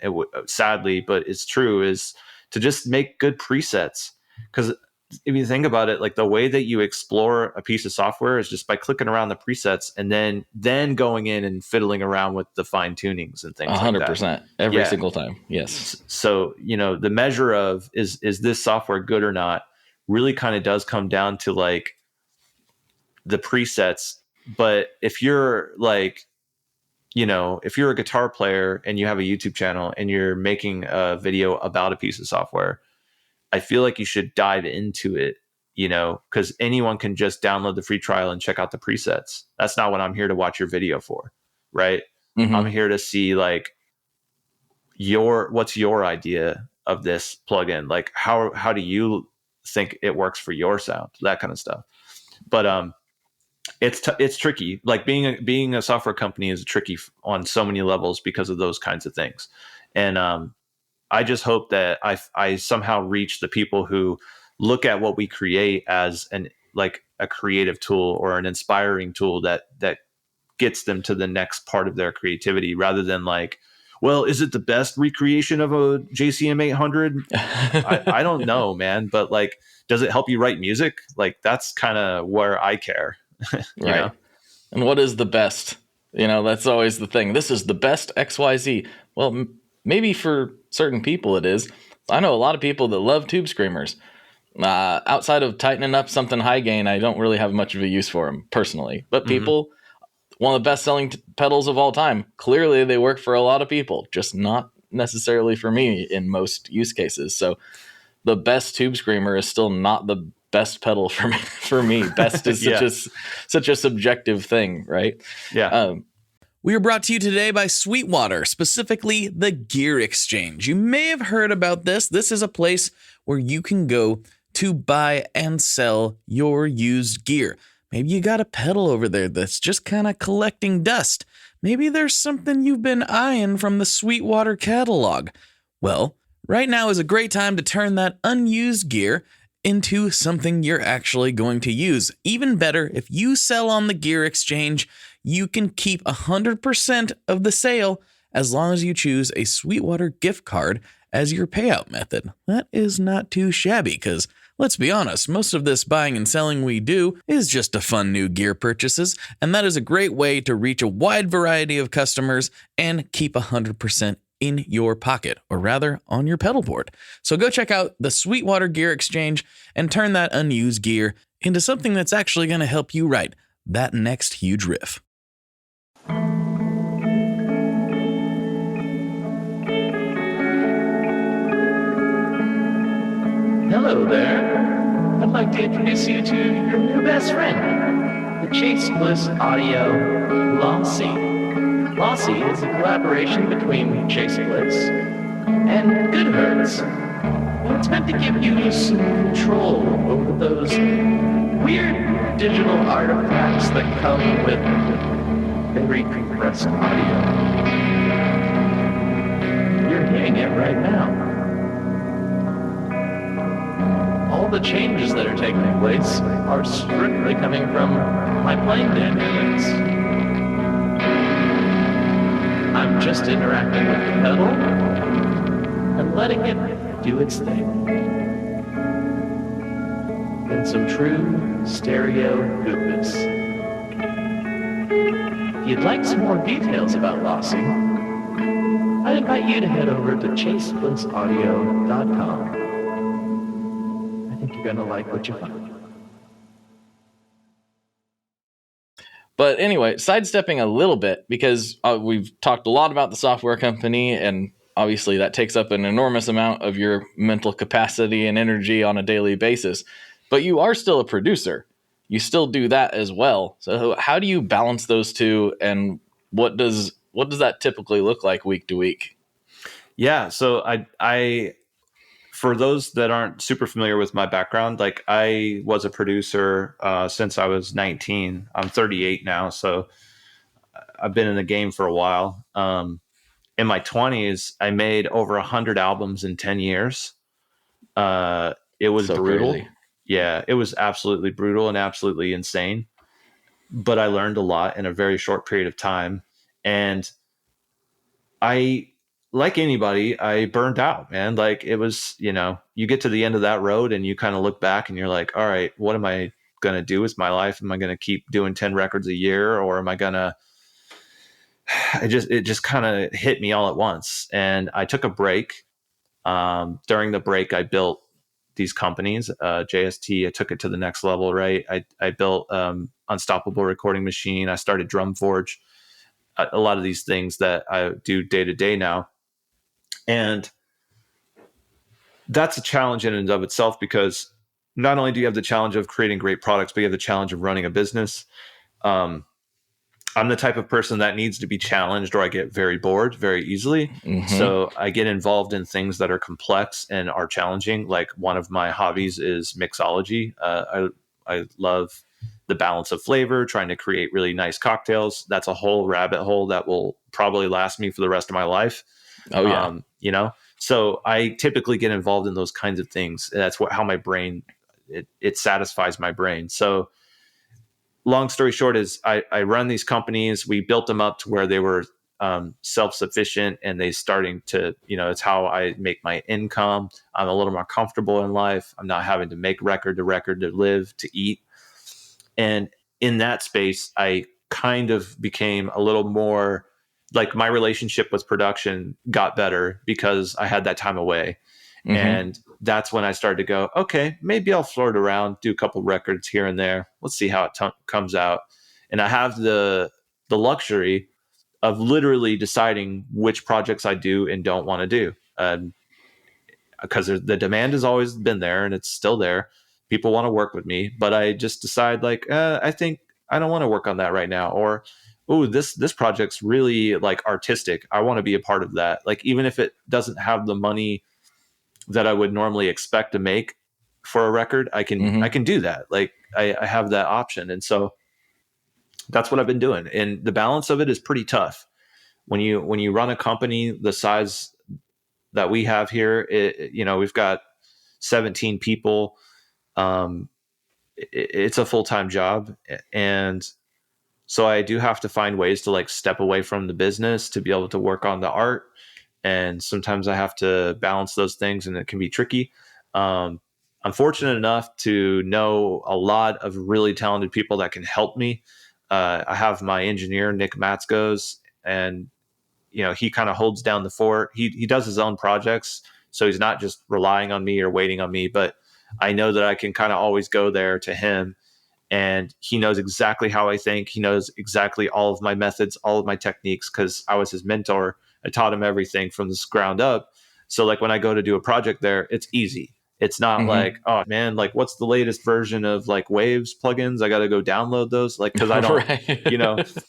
sadly, but it's true, is to just make good presets. Because if you think about it, like the way that you explore a piece of software is just by clicking around the presets and then going in and fiddling around with the fine tunings and things. 100% every single time. Yes. So, the measure of is this software good or not really kind of does come down to like the presets. But if you're like, if you're a guitar player and you have a YouTube channel and you're making a video about a piece of software, I feel like you should dive into it, because anyone can just download the free trial and check out the presets. That's not what I'm here to watch your video for, right? I'm here to see like what's your idea of this plugin? Like how do you think it works for your sound? That kind of stuff. But it's tricky. Like being a software company is tricky on so many levels because of those kinds of things. And I just hope that I somehow reach the people who look at what we create as a creative tool or an inspiring tool that gets them to the next part of their creativity, rather than like, well, is it the best recreation of a JCM 800? I don't know, man. But like, does it help you write music? Like, that's kind of where I care. Right. And what is the best? That's always the thing. This is the best XYZ. Well, maybe for certain people it is. I know a lot of people that love tube screamers. Outside of tightening up something high gain, I don't really have much of a use for them personally. But people, one of the best selling pedals of all time, clearly they work for a lot of people, just not necessarily for me in most use cases. So the best tube screamer is still not the best pedal for me. Best is such a subjective thing, right? Yeah. We are brought to you today by Sweetwater, specifically the Gear Exchange. You may have heard about this. This is a place where you can go to buy and sell your used gear. Maybe you got a pedal over there that's just kind of collecting dust. Maybe there's something you've been eyeing from the Sweetwater catalog. Well, right now is a great time to turn that unused gear into something you're actually going to use. Even better, if you sell on the gear exchange, you can keep 100% of the sale as long as you choose a Sweetwater gift card as your payout method. That is not too shabby because, let's be honest, most of this buying and selling we do is just to fund new gear purchases, and that is a great way to reach a wide variety of customers and keep 100% in your pocket, or rather on your pedal board. So go check out the Sweetwater Gear Exchange and turn that unused gear into something that's actually going to help you write that next huge riff. Hello there. I'd like to introduce you to your new best friend, the Chase Bliss Audio Lossy. Lossy is a collaboration between Chase Bliss and Goodhertz. And it's meant to give you some control over those weird digital artifacts that come with very compressed audio. You're hearing it right now. All the changes that are taking place are strictly coming from my playing dynamics. I'm just interacting with the pedal and letting it do its thing. In some true stereo goodness. If you'd like some more details about Lossy, I'd invite you to head over to chaseblinssaudio.com. I think you're going to like what you find. But anyway, sidestepping a little bit, because we've talked a lot about the software company, and obviously that takes up an enormous amount of your mental capacity and energy on a daily basis. But you are still a producer. You still do that as well. So how do you balance those two, and what does that typically look like week to week? Yeah, so I for those that aren't super familiar with my background, like I was a producer since I was 19. I'm 38 now, so I've been in the game for a while. In my 20s, I made over 100 albums in 10 years. It was So brutal. crazy. Yeah, it was absolutely brutal and absolutely insane. But I learned a lot in a very short period of time. And like anybody, I burned out, man. Like it was, you get to the end of that road and you kind of look back and you're like, all right, what am I going to do with my life? Am I going to keep doing 10 records a year, or am I going to, it just kind of hit me all at once. And I took a break. During the break, I built these companies, JST. I took it to the next level, right? I built Unstoppable Recording Machine. I started Drumforge. A lot of these things that I do day to day now. And that's a challenge in and of itself, because not only do you have the challenge of creating great products, but you have the challenge of running a business. I'm the type of person that needs to be challenged, or I get very bored very easily. Mm-hmm. So I get involved in things that are complex and are challenging. Like one of my hobbies is mixology. I love the balance of flavor, trying to create really nice cocktails. That's a whole rabbit hole that will probably last me for the rest of my life. Oh yeah. So I typically get involved in those kinds of things. That's how my brain, it satisfies my brain. So long story short is I run these companies. We built them up to where they were self-sufficient, and they starting to, it's how I make my income. I'm a little more comfortable in life. I'm not having to make record to record to live, to eat. And in that space, I kind of became a little more like, my relationship with production got better because I had that time away. Mm-hmm. And that's when I started to go, okay, maybe I'll float around, do a couple records here and there. Let's see how it comes out. And I have the luxury of literally deciding which projects I do and don't want to do. Because the demand has always been there, and it's still there. People want to work with me, but I just decide like, I think I don't want to work on that right now. Or, oh, this project's really like artistic. I want to be a part of that. Like, even if it doesn't have the money that I would normally expect to make for a record, I can do that. Like I have that option. And so that's what I've been doing. And the balance of it is pretty tough. When you run a company the size that we have here, we've got 17 people. it's a full-time job. And so I do have to find ways to like step away from the business to be able to work on the art. And sometimes I have to balance those things, and it can be tricky. I'm fortunate enough to know a lot of really talented people that can help me. I have my engineer, Nick Matskos, and he kind of holds down the fort. He does his own projects, so he's not just relying on me or waiting on me, but I know that I can kind of always go there to him, and he knows exactly how I think. He knows exactly all of my methods, all of my techniques, because I was his mentor. I taught him everything from the ground up. So like when I go to do a project there, it's easy. It's not like, oh man, like what's the latest version of like Waves plugins? I got to go download those. Like, cause I don't, Right.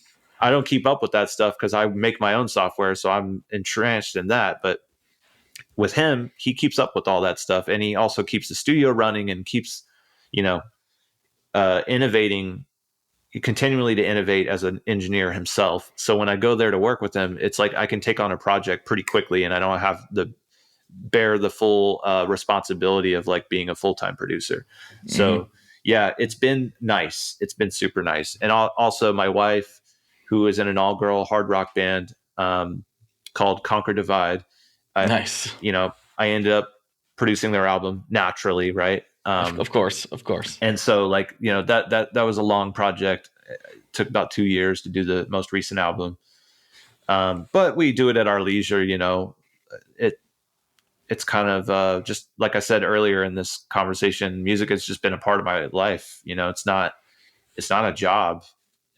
I don't keep up with that stuff because I make my own software. So I'm entrenched in that. But with him, he keeps up with all that stuff. And he also keeps the studio running and keeps, innovating, continually to innovate as an engineer himself. So when I go there to work with him, it's like I can take on a project pretty quickly, and I don't have to bear the full responsibility of like being a full-time producer. So yeah, it's been nice. It's been super nice. And also my wife, who is in an all-girl hard rock band called Conquer Divide. Nice. I ended up producing their album naturally, right? Of course. And so like, that was a long project. It took about 2 years to do the most recent album. But we do it at our leisure, it's kind of just like I said earlier in this conversation, music has just been a part of my life. It's not a job.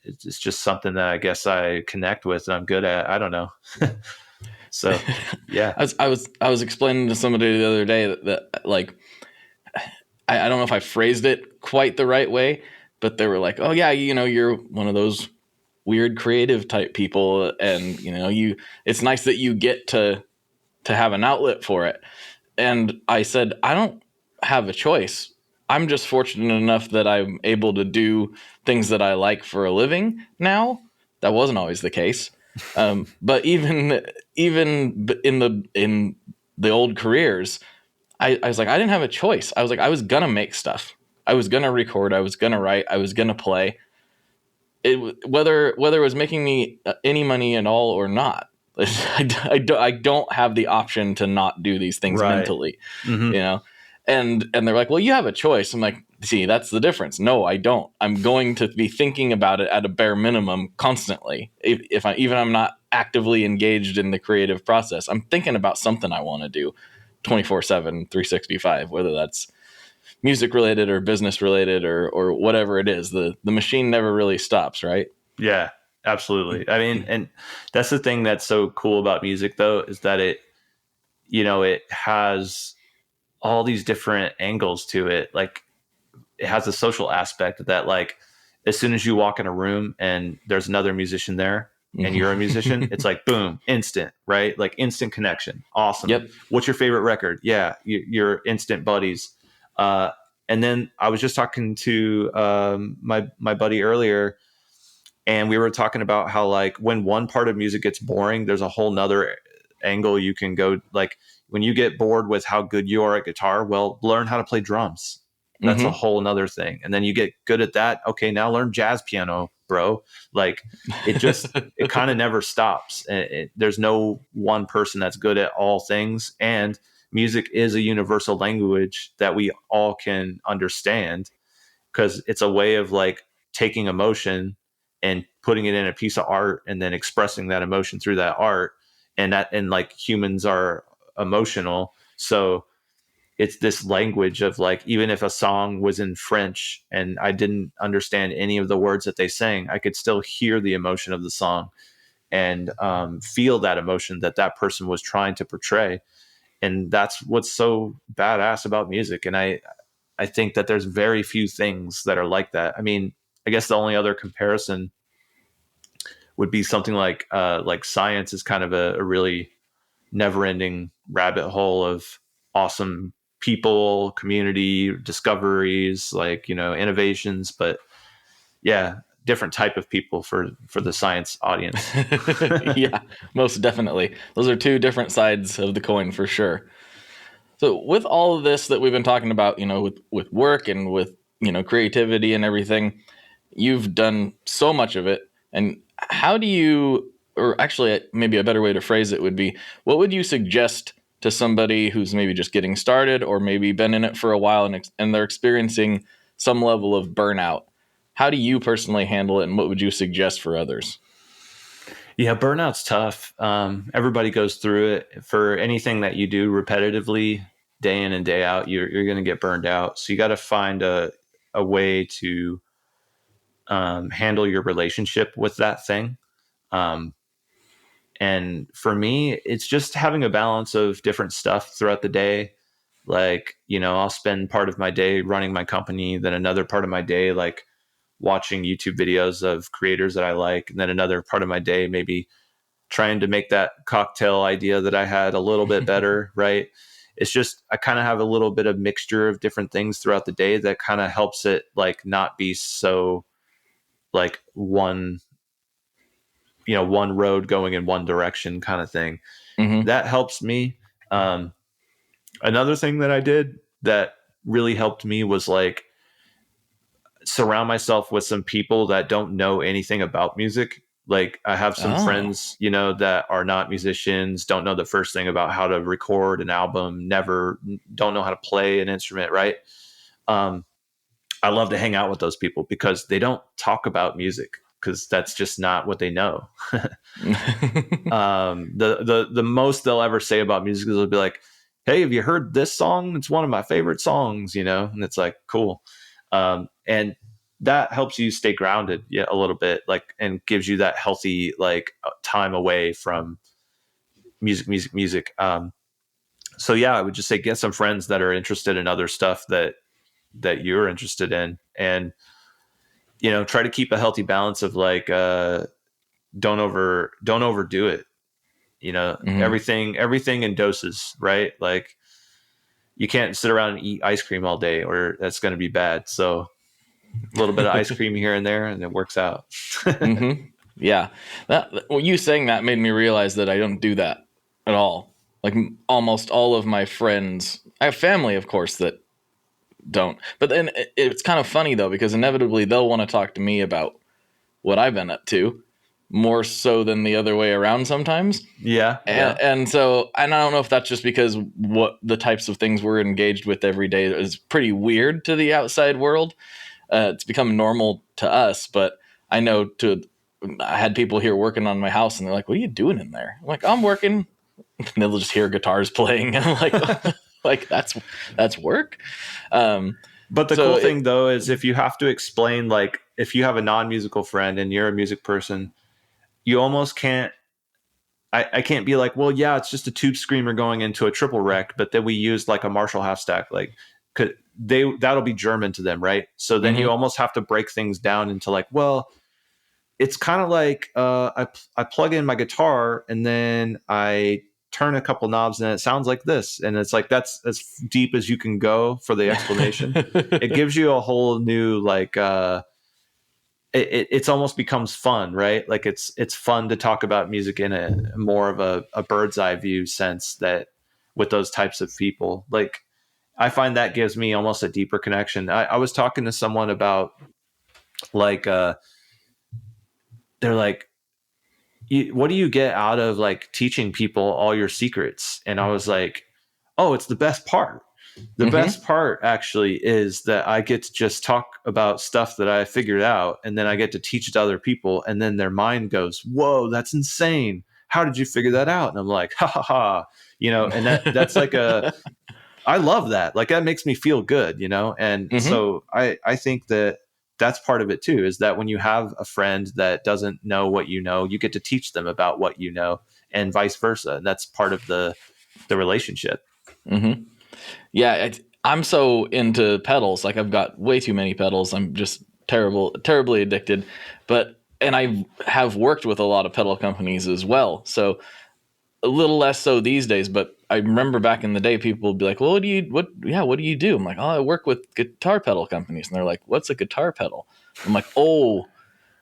It's just something that I guess I connect with and I'm good at. I don't know. So yeah. I was explaining to somebody the other day that like, I don't know if I phrased it quite the right way, but they were like, oh yeah, you're one of those weird creative type people. And, it's nice that you get to have an outlet for it. And I said, I don't have a choice. I'm just fortunate enough that I'm able to do things that I like for a living now. That wasn't always the case. But even in the old careers, I was like, I didn't have a choice. I was like, I was going to make stuff. I was going to record. I was going to write. I was going to play. Whether it was making me any money at all or not. I don't have the option to not do these things mentally, and they're like, well, you have a choice. I'm like, see, that's the difference. No, I don't. I'm going to be thinking about it at a bare minimum constantly. If I'm not actively engaged in the creative process, I'm thinking about something I want to do 24/7, 365, whether that's music related or business related or whatever it is. The machine never really stops, right? Yeah. Absolutely. I mean, and that's the thing that's so cool about music, though, is that it has all these different angles to it. Like, it has a social aspect that, like, as soon as you walk in a room and there's another musician there and you're a musician, it's like, boom, instant, right? Like, instant connection. Awesome. Yep. What's your favorite record? Yeah, you're instant buddies. And then I was just talking to my buddy earlier, and we were talking about how, like, when one part of music gets boring, there's a whole nother angle you can go. Like, when you get bored with how good you are at guitar, well, learn how to play drums. That's a whole nother thing. And then you get good at that. Okay, now learn jazz piano, bro. Like, it kind of never stops. There's no one person that's good at all things. And music is a universal language that we all can understand, because it's a way of like taking emotion and putting it in a piece of art and then expressing that emotion through that art. And like, humans are emotional. So it's this language of, like, even if a song was in French and I didn't understand any of the words that they sang, I could still hear the emotion of the song and feel that emotion that person was trying to portray. And that's what's so badass about music. And I think that there's very few things that are like that. I mean, I guess the only other comparison would be something like science is kind of a really never-ending rabbit hole of awesome people, community, discoveries, like, innovations. But yeah, different type of people for the science audience. Yeah, most definitely. Those are two different sides of the coin for sure. So with all of this that we've been talking about, with work and with, creativity and everything, you've done so much of it. And how do you, or actually maybe a better way to phrase it would be, what would you suggest to somebody who's maybe just getting started or maybe been in it for a while and they're experiencing some level of burnout? How do you personally handle it, and what would you suggest for others? Yeah, burnout's tough. Everybody goes through it. For anything that you do repetitively, day in and day out, you're going to get burned out. So you got to find a way to handle your relationship with that thing. And for me, it's just having a balance of different stuff throughout the day. Like, I'll spend part of my day running my company, then another part of my day, like watching YouTube videos of creators that I like. And then another part of my day, maybe trying to make that cocktail idea that I had a little bit better. Right. It's just, I kind of have a little bit of mixture of different things throughout the day that kind of helps it like not be so like one road going in one direction kind of thing. Mm-hmm. That helps me. Another thing that I did that really helped me was like surround myself with some people that don't know anything about music. Like I have some friends, that are not musicians, don't know the first thing about how to record an album, don't know how to play an instrument. Right. I love to hang out with those people because they don't talk about music, because that's just not what they know. The most they'll ever say about music is they'll be like, hey, have you heard this song? It's one of my favorite songs, and it's like, cool. And that helps you stay grounded a little bit, like, and gives you that healthy, like time away from music. So yeah, I would just say, get some friends that are interested in other stuff that you're interested in, and, try to keep a healthy balance of like, don't overdo it. Mm-hmm. Everything in doses, right? Like you can't sit around and eat ice cream all day, or that's going to be bad. So a little bit of ice cream here and there, and it works out. Mm-hmm. Yeah. You saying that made me realize that I don't do that at all. Like almost all of my friends, I have family, of course, that don't. But then it's kind of funny though, because inevitably they'll want to talk to me about what I've been up to, more so than the other way around sometimes. Yeah. And so, and I don't know if that's just because what the types of things we're engaged with every day is pretty weird to the outside world. It's become normal to us, but I know I had people here working on my house and they're like, what are you doing in there? I'm like, I'm working. And they'll just hear guitars playing. And I'm like, like that's work. But the cool thing though, is if you have to explain, like if you have a non-musical friend and you're a music person, you almost can't, I can't be like, well, yeah, it's just a tube screamer going into a triple rec, but then we used like a Marshall half stack, like that'll be German to them. Right. So then you almost have to break things down into like, well, it's kind of like, I plug in my guitar and then I turn a couple knobs and it sounds like this. And it's like, that's as deep as you can go for the explanation. It gives you a whole new, like, it's almost becomes fun, right? Like it's fun to talk about music in a more of a bird's eye view sense, that with those types of people, like I find that gives me almost a deeper connection. I was talking to someone about like, they're like, what do you get out of like teaching people all your secrets? And I was like, oh, it's the best part. The best part actually is that I get to just talk about stuff that I figured out, and then I get to teach it to other people, and then their mind goes, whoa, that's insane. How did you figure that out? And I'm like, ha ha ha, and that's like I love that. Like that makes me feel good, And so I think that that's part of it too, is that when you have a friend that doesn't know what you know, you get to teach them about what you know, and vice versa. And that's part of the relationship. Mm-hmm. Yeah, I'm so into pedals. Like I've got way too many pedals. I'm just terribly addicted. And I have worked with a lot of pedal companies as well. So a little less so these days, but I remember back in the day, people would be like, well, what do you do? I'm like, oh, I work with guitar pedal companies. And they're like, what's a guitar pedal? I'm like, oh,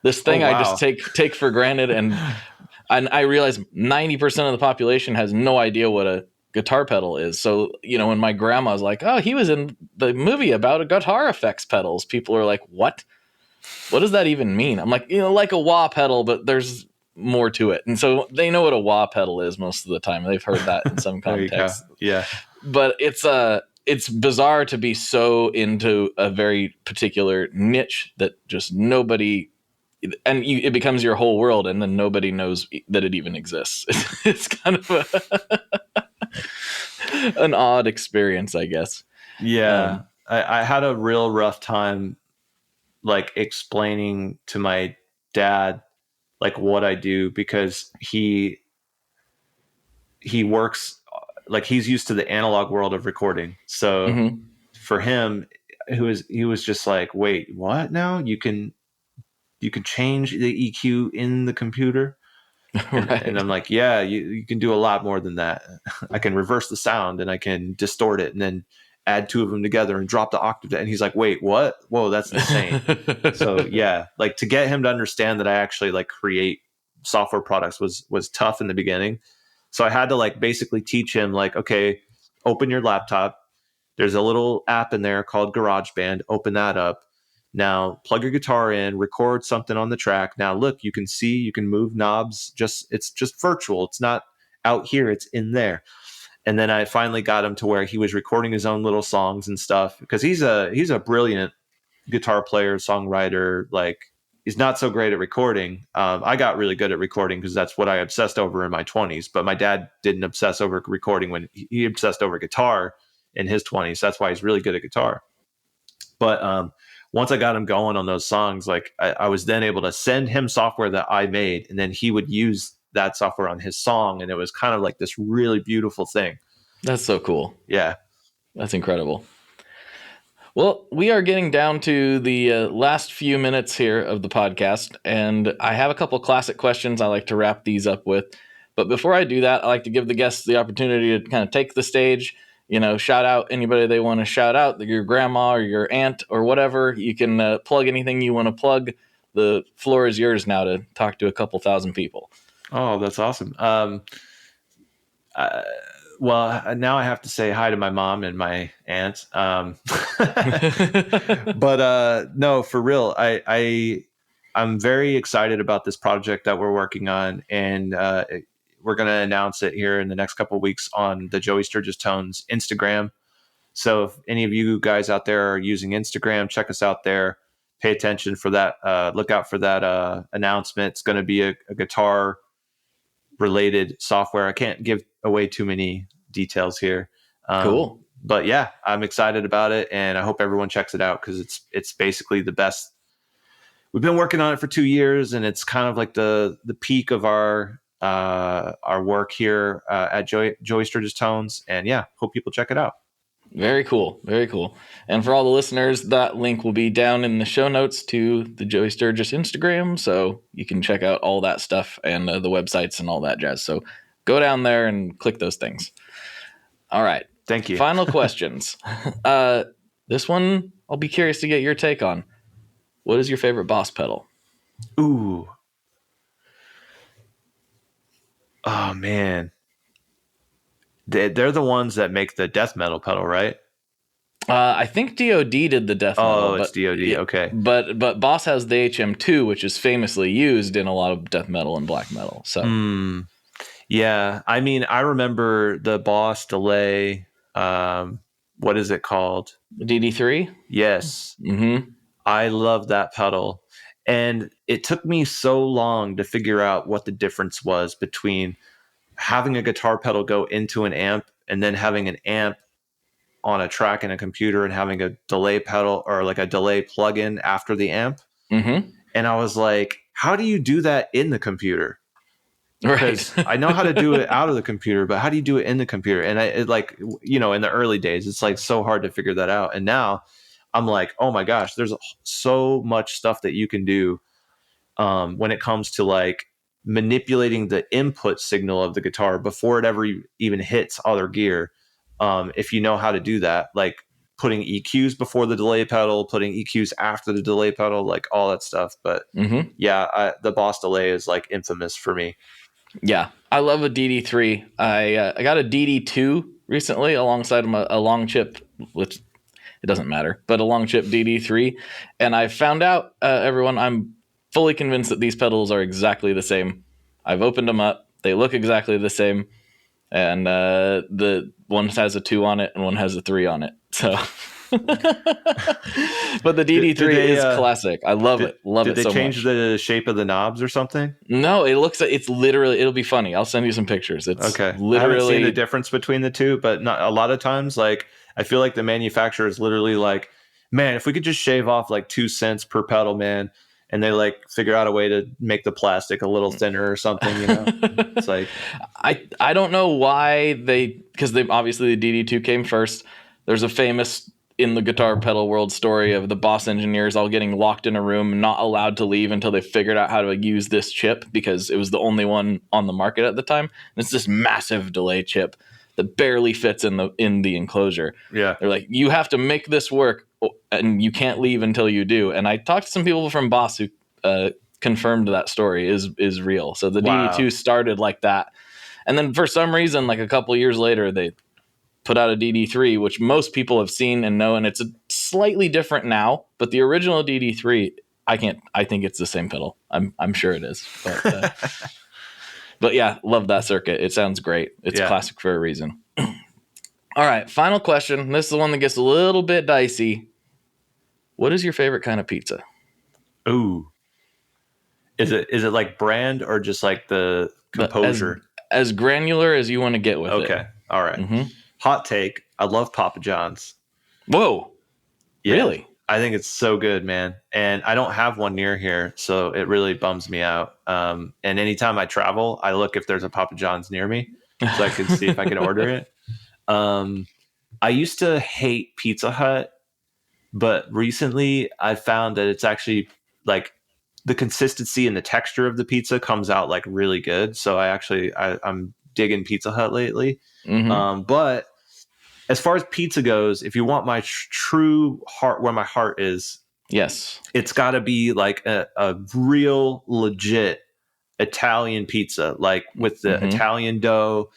this thing I just take for granted. And I realize 90% of the population has no idea what guitar pedal is. So, when my grandma's like, oh, he was in the movie about a guitar effects pedals, people are like, what does that even mean? I'm like, like a wah pedal, but there's more to it. And so they know what a wah pedal is most of the time. They've heard that in some There you go. context. Yeah. But it's bizarre to be so into a very particular niche that just nobody, and it becomes your whole world, and then nobody knows that it even exists. It's kind of an odd experience, I guess. Yeah. I had a real rough time like explaining to my dad like what I do, because he works, like he's used to the analog world of recording. So for him, he was just like, wait, what? Now you can change the EQ in the computer? Right. And I'm like, yeah, you can do a lot more than that. I can reverse the sound and I can distort it and then add two of them together and drop the octave. And he's like, wait, what? Whoa, that's insane. So yeah, like to get him to understand that I actually like create software products was tough in the beginning. So I had to like basically teach him like, okay, open your laptop. There's a little app in there called GarageBand. Open that up. Now plug your guitar in, record something on the track. Now look, you can see, you can move knobs. It's just virtual. It's not out here. It's in there. And then I finally got him to where he was recording his own little songs and stuff, because he's a brilliant guitar player, songwriter. Like he's not so great at recording. I got really good at recording because that's what I obsessed over in my 20s. But my dad didn't obsess over recording when he obsessed over guitar in his 20s. That's why he's really good at guitar. But once I got him going on those songs, like I was then able to send him software that I made, and then he would use that software on his song. And it was kind of like this really beautiful thing. That's so cool. Yeah. That's incredible. Well, we are getting down to the last few minutes here of the podcast, and I have a couple classic questions I like to wrap these up with. But before I do that, I like to give the guests the opportunity to kind of take the stage, shout out anybody they want to shout out, your grandma or your aunt or whatever. You can plug anything you want to plug. The floor is yours now to talk to a couple thousand people. Oh, that's awesome. Well, now I have to say hi to my mom and my aunt. But no, for real, I'm very excited about this project that we're working on, and we're going to announce it here in the next couple of weeks on the Joey Sturgis Tones Instagram. So if any of you guys out there are using Instagram, check us out there. Pay attention for that. Look out for that announcement. It's going to be a guitar related software. I can't give away too many details here. Cool. But yeah, I'm excited about it, and I hope everyone checks it out, because it's basically the best. We've been working on it for 2 years, and it's kind of like the peak of our work here at Joey Sturgis Tones. And yeah, hope people check it out. Very cool. Very cool. And for all the listeners, that link will be down in the show notes to the Joey Sturgis Instagram. So you can check out all that stuff and the websites and all that jazz. So go down there and click those things. All right. Thank you. Final questions. This one, I'll be curious to get your take on. What is your favorite Boss pedal? Ooh. Oh, man. They're the ones that make the death metal pedal, right? I think DOD did the death metal. Oh, it's DOD. Yeah, okay. But Boss has the HM2, which is famously used in a lot of death metal and black metal. So, yeah. I mean, I remember the Boss delay. What is it called? DD3? Yes. Mm-hmm. I love that pedal. And it took me so long to figure out what the difference was between having a guitar pedal go into an amp and then having an amp on a track in a computer and having a delay pedal or like a delay plugin after the amp. Mm-hmm. And I was like, how do you do that in the computer? Right. I know how to do it out of the computer, but how do you do it in the computer? And in the early days, it's like so hard to figure that out. And now I'm like, oh my gosh, there's so much stuff that you can do when it comes to like manipulating the input signal of the guitar before it ever even hits other gear. If you know how to do that, like putting EQs before the delay pedal, putting EQs after the delay pedal, like all that stuff. But yeah, the Boss delay is like infamous for me. Yeah, I love a DD3. I got a DD2 recently alongside a long chip, which it doesn't matter, but a long chip DD3. And I found out, everyone, I'm fully convinced that these pedals are exactly the same. I've opened them up. They look exactly the same. And the one has a 2 on it and one has a 3 on it. So, but the DD3 is classic. I love it. Love it so much. Did they change the shape of the knobs or something? No, it's literally, it'll be funny. I'll send you some pictures. It's okay. Literally, I haven't seen the difference between the two, but not a lot of times. Like, I feel like the manufacturer is literally like, man, if we could just shave off like 2 cents per pedal, man. And they like figure out a way to make the plastic a little thinner or something, you know. It's like I don't know why because obviously the DD2 came first. There's a famous in the guitar pedal world story of the Boss engineers all getting locked in a room, not allowed to leave until they figured out how to use this chip because it was the only one on the market at the time. And it's this massive delay chip that barely fits in the enclosure. Yeah, they're like, you have to make this work. And you can't leave until you do. And I talked to some people from Boss who confirmed that story is real. So the DD2 started like that. And then for some reason, like a couple of years later, they put out a DD3, which most people have seen and know. And it's slightly different now. But the original DD3, I think it's the same pedal. I'm sure it is. But, but yeah, love that circuit. It sounds great. It's classic for a reason. All right, final question. This is the one that gets a little bit dicey. What is your favorite kind of pizza? Ooh. Is it like brand or just like the composure? As granular as you want to get with it. Okay. All right. Mm-hmm. Hot take. I love Papa John's. Whoa. Yeah. Really? I think it's so good, man. And I don't have one near here, so it really bums me out. And anytime I travel, I look if there's a Papa John's near me so I can see if I can order it. I used to hate Pizza Hut, but recently I found that it's actually like the consistency and the texture of the pizza comes out like really good. So I'm digging Pizza Hut lately. Mm-hmm. But as far as pizza goes, if you want my true heart, where my heart is, yes, it's got to be like a real legit Italian pizza, like with the Italian dough.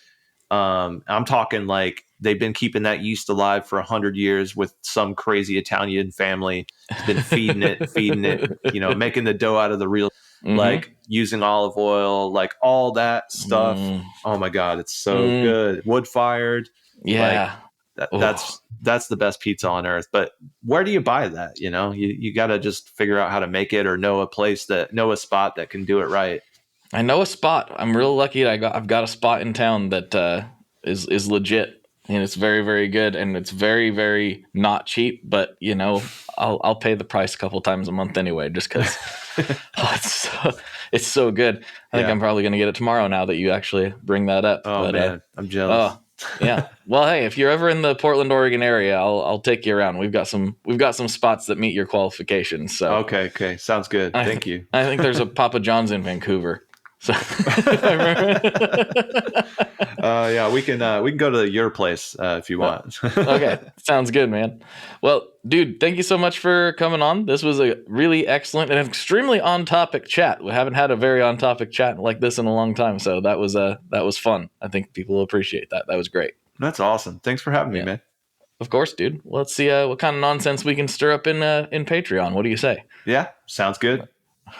I'm talking like they've been keeping that yeast alive for 100 years with some crazy Italian family. It's been feeding it, you know, making the dough out of the real, like using olive oil, like all that stuff. Oh my God, it's so good. Wood fired. Yeah. Like, that's the best pizza on earth. But where do you buy that? You know, you got to just figure out how to make it or know a spot that can do it right. I know a spot. I'm real lucky. I've got a spot in town that is legit, and it's very, very good, and it's very, very not cheap. But you know, I'll pay the price a couple times a month anyway, just because it's so good. I think I'm probably gonna get it tomorrow now that you actually bring that up. Oh, but, man, I'm jealous. Yeah. Well, hey, if you're ever in the Portland, Oregon area, I'll take you around. We've got some spots that meet your qualifications. So okay, sounds good. Thank you. I think there's a Papa John's in Vancouver. So yeah, we can go to your place if you want. Okay, sounds good, man. Well, dude, thank you so much for coming on. This was a really excellent and extremely on-topic chat. We haven't had a very on-topic chat like this in a long time, so that was fun. I think people will appreciate that. That was great. That's awesome. Thanks for having me, man. Of course, dude. Well, let's see what kind of nonsense we can stir up in Patreon. What do you say? Yeah, sounds good.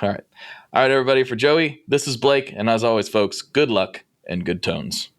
All right, everybody. For Joey, this is Blake, and as always, folks, good luck and good tones.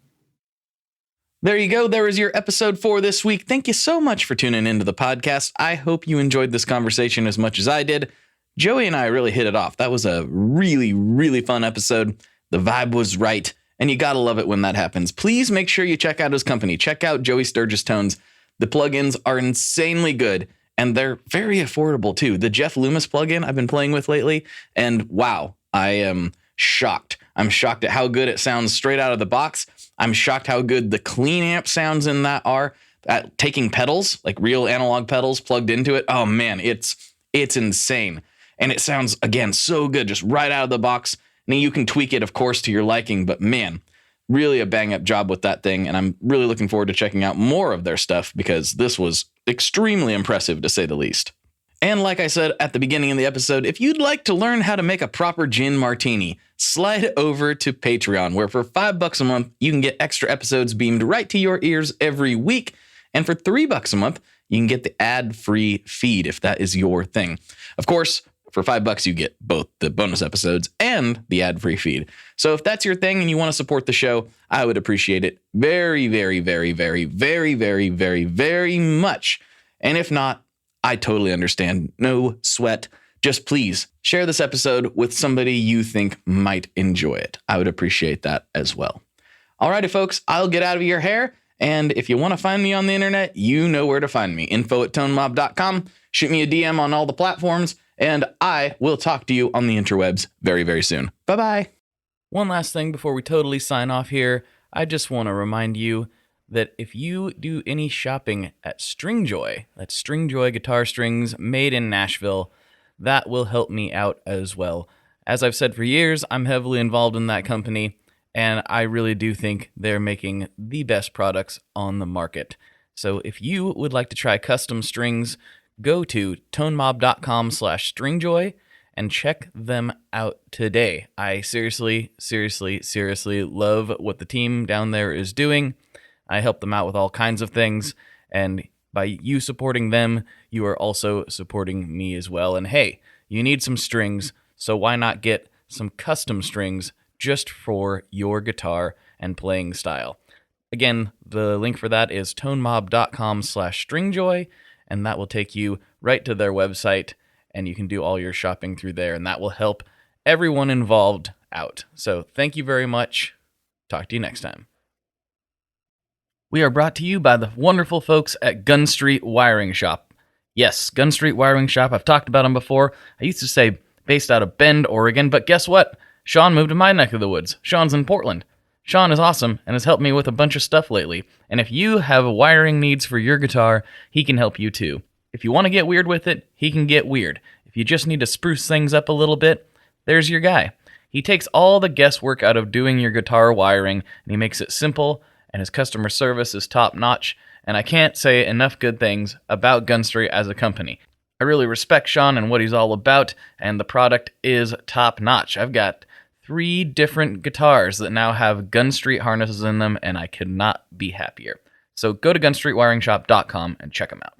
There you go. There is your episode for this week. Thank you so much for tuning into the podcast. I hope you enjoyed this conversation as much as I did. Joey and I really hit it off. That was a really, really fun episode. The vibe was right, and you gotta love it when that happens. Please make sure you check out his company. Check out Joey Sturgis Tones. The plugins are insanely good, and they're very affordable too. The Jeff Loomis plugin I've been playing with lately, and wow, I am shocked. I'm shocked at how good it sounds straight out of the box. I'm shocked how good the clean amp sounds in that are. At taking pedals, like real analog pedals plugged into it. Oh man, it's insane. And it sounds, again, so good, just right out of the box. Now you can tweak it, of course, to your liking, but man, really a bang up job with that thing. And I'm really looking forward to checking out more of their stuff because this was extremely impressive, to say the least. And like I said at the beginning of the episode, if you'd like to learn how to make a proper gin martini, slide over to Patreon, where for $5 a month, you can get extra episodes beamed right to your ears every week. And for $3 a month, you can get the ad-free feed if that is your thing. Of course, for $5, you get both the bonus episodes and the ad-free feed. So if that's your thing and you want to support the show, I would appreciate it very, very, very, very, very, very, very, very much. And if not, I totally understand. No sweat. Just please share this episode with somebody you think might enjoy it. I would appreciate that as well. Alrighty, folks, I'll get out of your hair. And if you want to find me on the internet, you know where to find me. info@tonemob.com. Shoot me a DM on all the platforms. And I will talk to you on the interwebs very, very soon. Bye-bye. One last thing before we totally sign off here. I just want to remind you that if you do any shopping at Stringjoy, that's Stringjoy guitar strings made in Nashville, that will help me out as well. As I've said for years, I'm heavily involved in that company, and I really do think they're making the best products on the market. So if you would like to try custom strings, go to tonemob.com/stringjoy and check them out today. I seriously love what the team down there is doing. I help them out with all kinds of things, and by you supporting them, you are also supporting me as well. And hey, you need some strings, so why not get some custom strings just for your guitar and playing style? Again, the link for that is tonemob.com/stringjoy, and that will take you right to their website, and you can do all your shopping through there, and that will help everyone involved out. So thank you very much. Talk to you next time. We are brought to you by the wonderful folks at Gun Street Wiring Shop. Yes, Gun Street Wiring Shop. I've talked about them before. I used to say based out of Bend, Oregon, but guess what? Sean moved to my neck of the woods. Sean's in Portland. Sean is awesome and has helped me with a bunch of stuff lately. And if you have wiring needs for your guitar, he can help you too. If you want to get weird with it, he can get weird. If you just need to spruce things up a little bit, there's your guy. He takes all the guesswork out of doing your guitar wiring, and he makes it simple, and his customer service is top-notch, and I can't say enough good things about Gun Street as a company. I really respect Sean and what he's all about, and the product is top-notch. I've got 3 different guitars that now have Gun Street harnesses in them, and I could not be happier. So go to gunstreetwiringshop.com and check them out.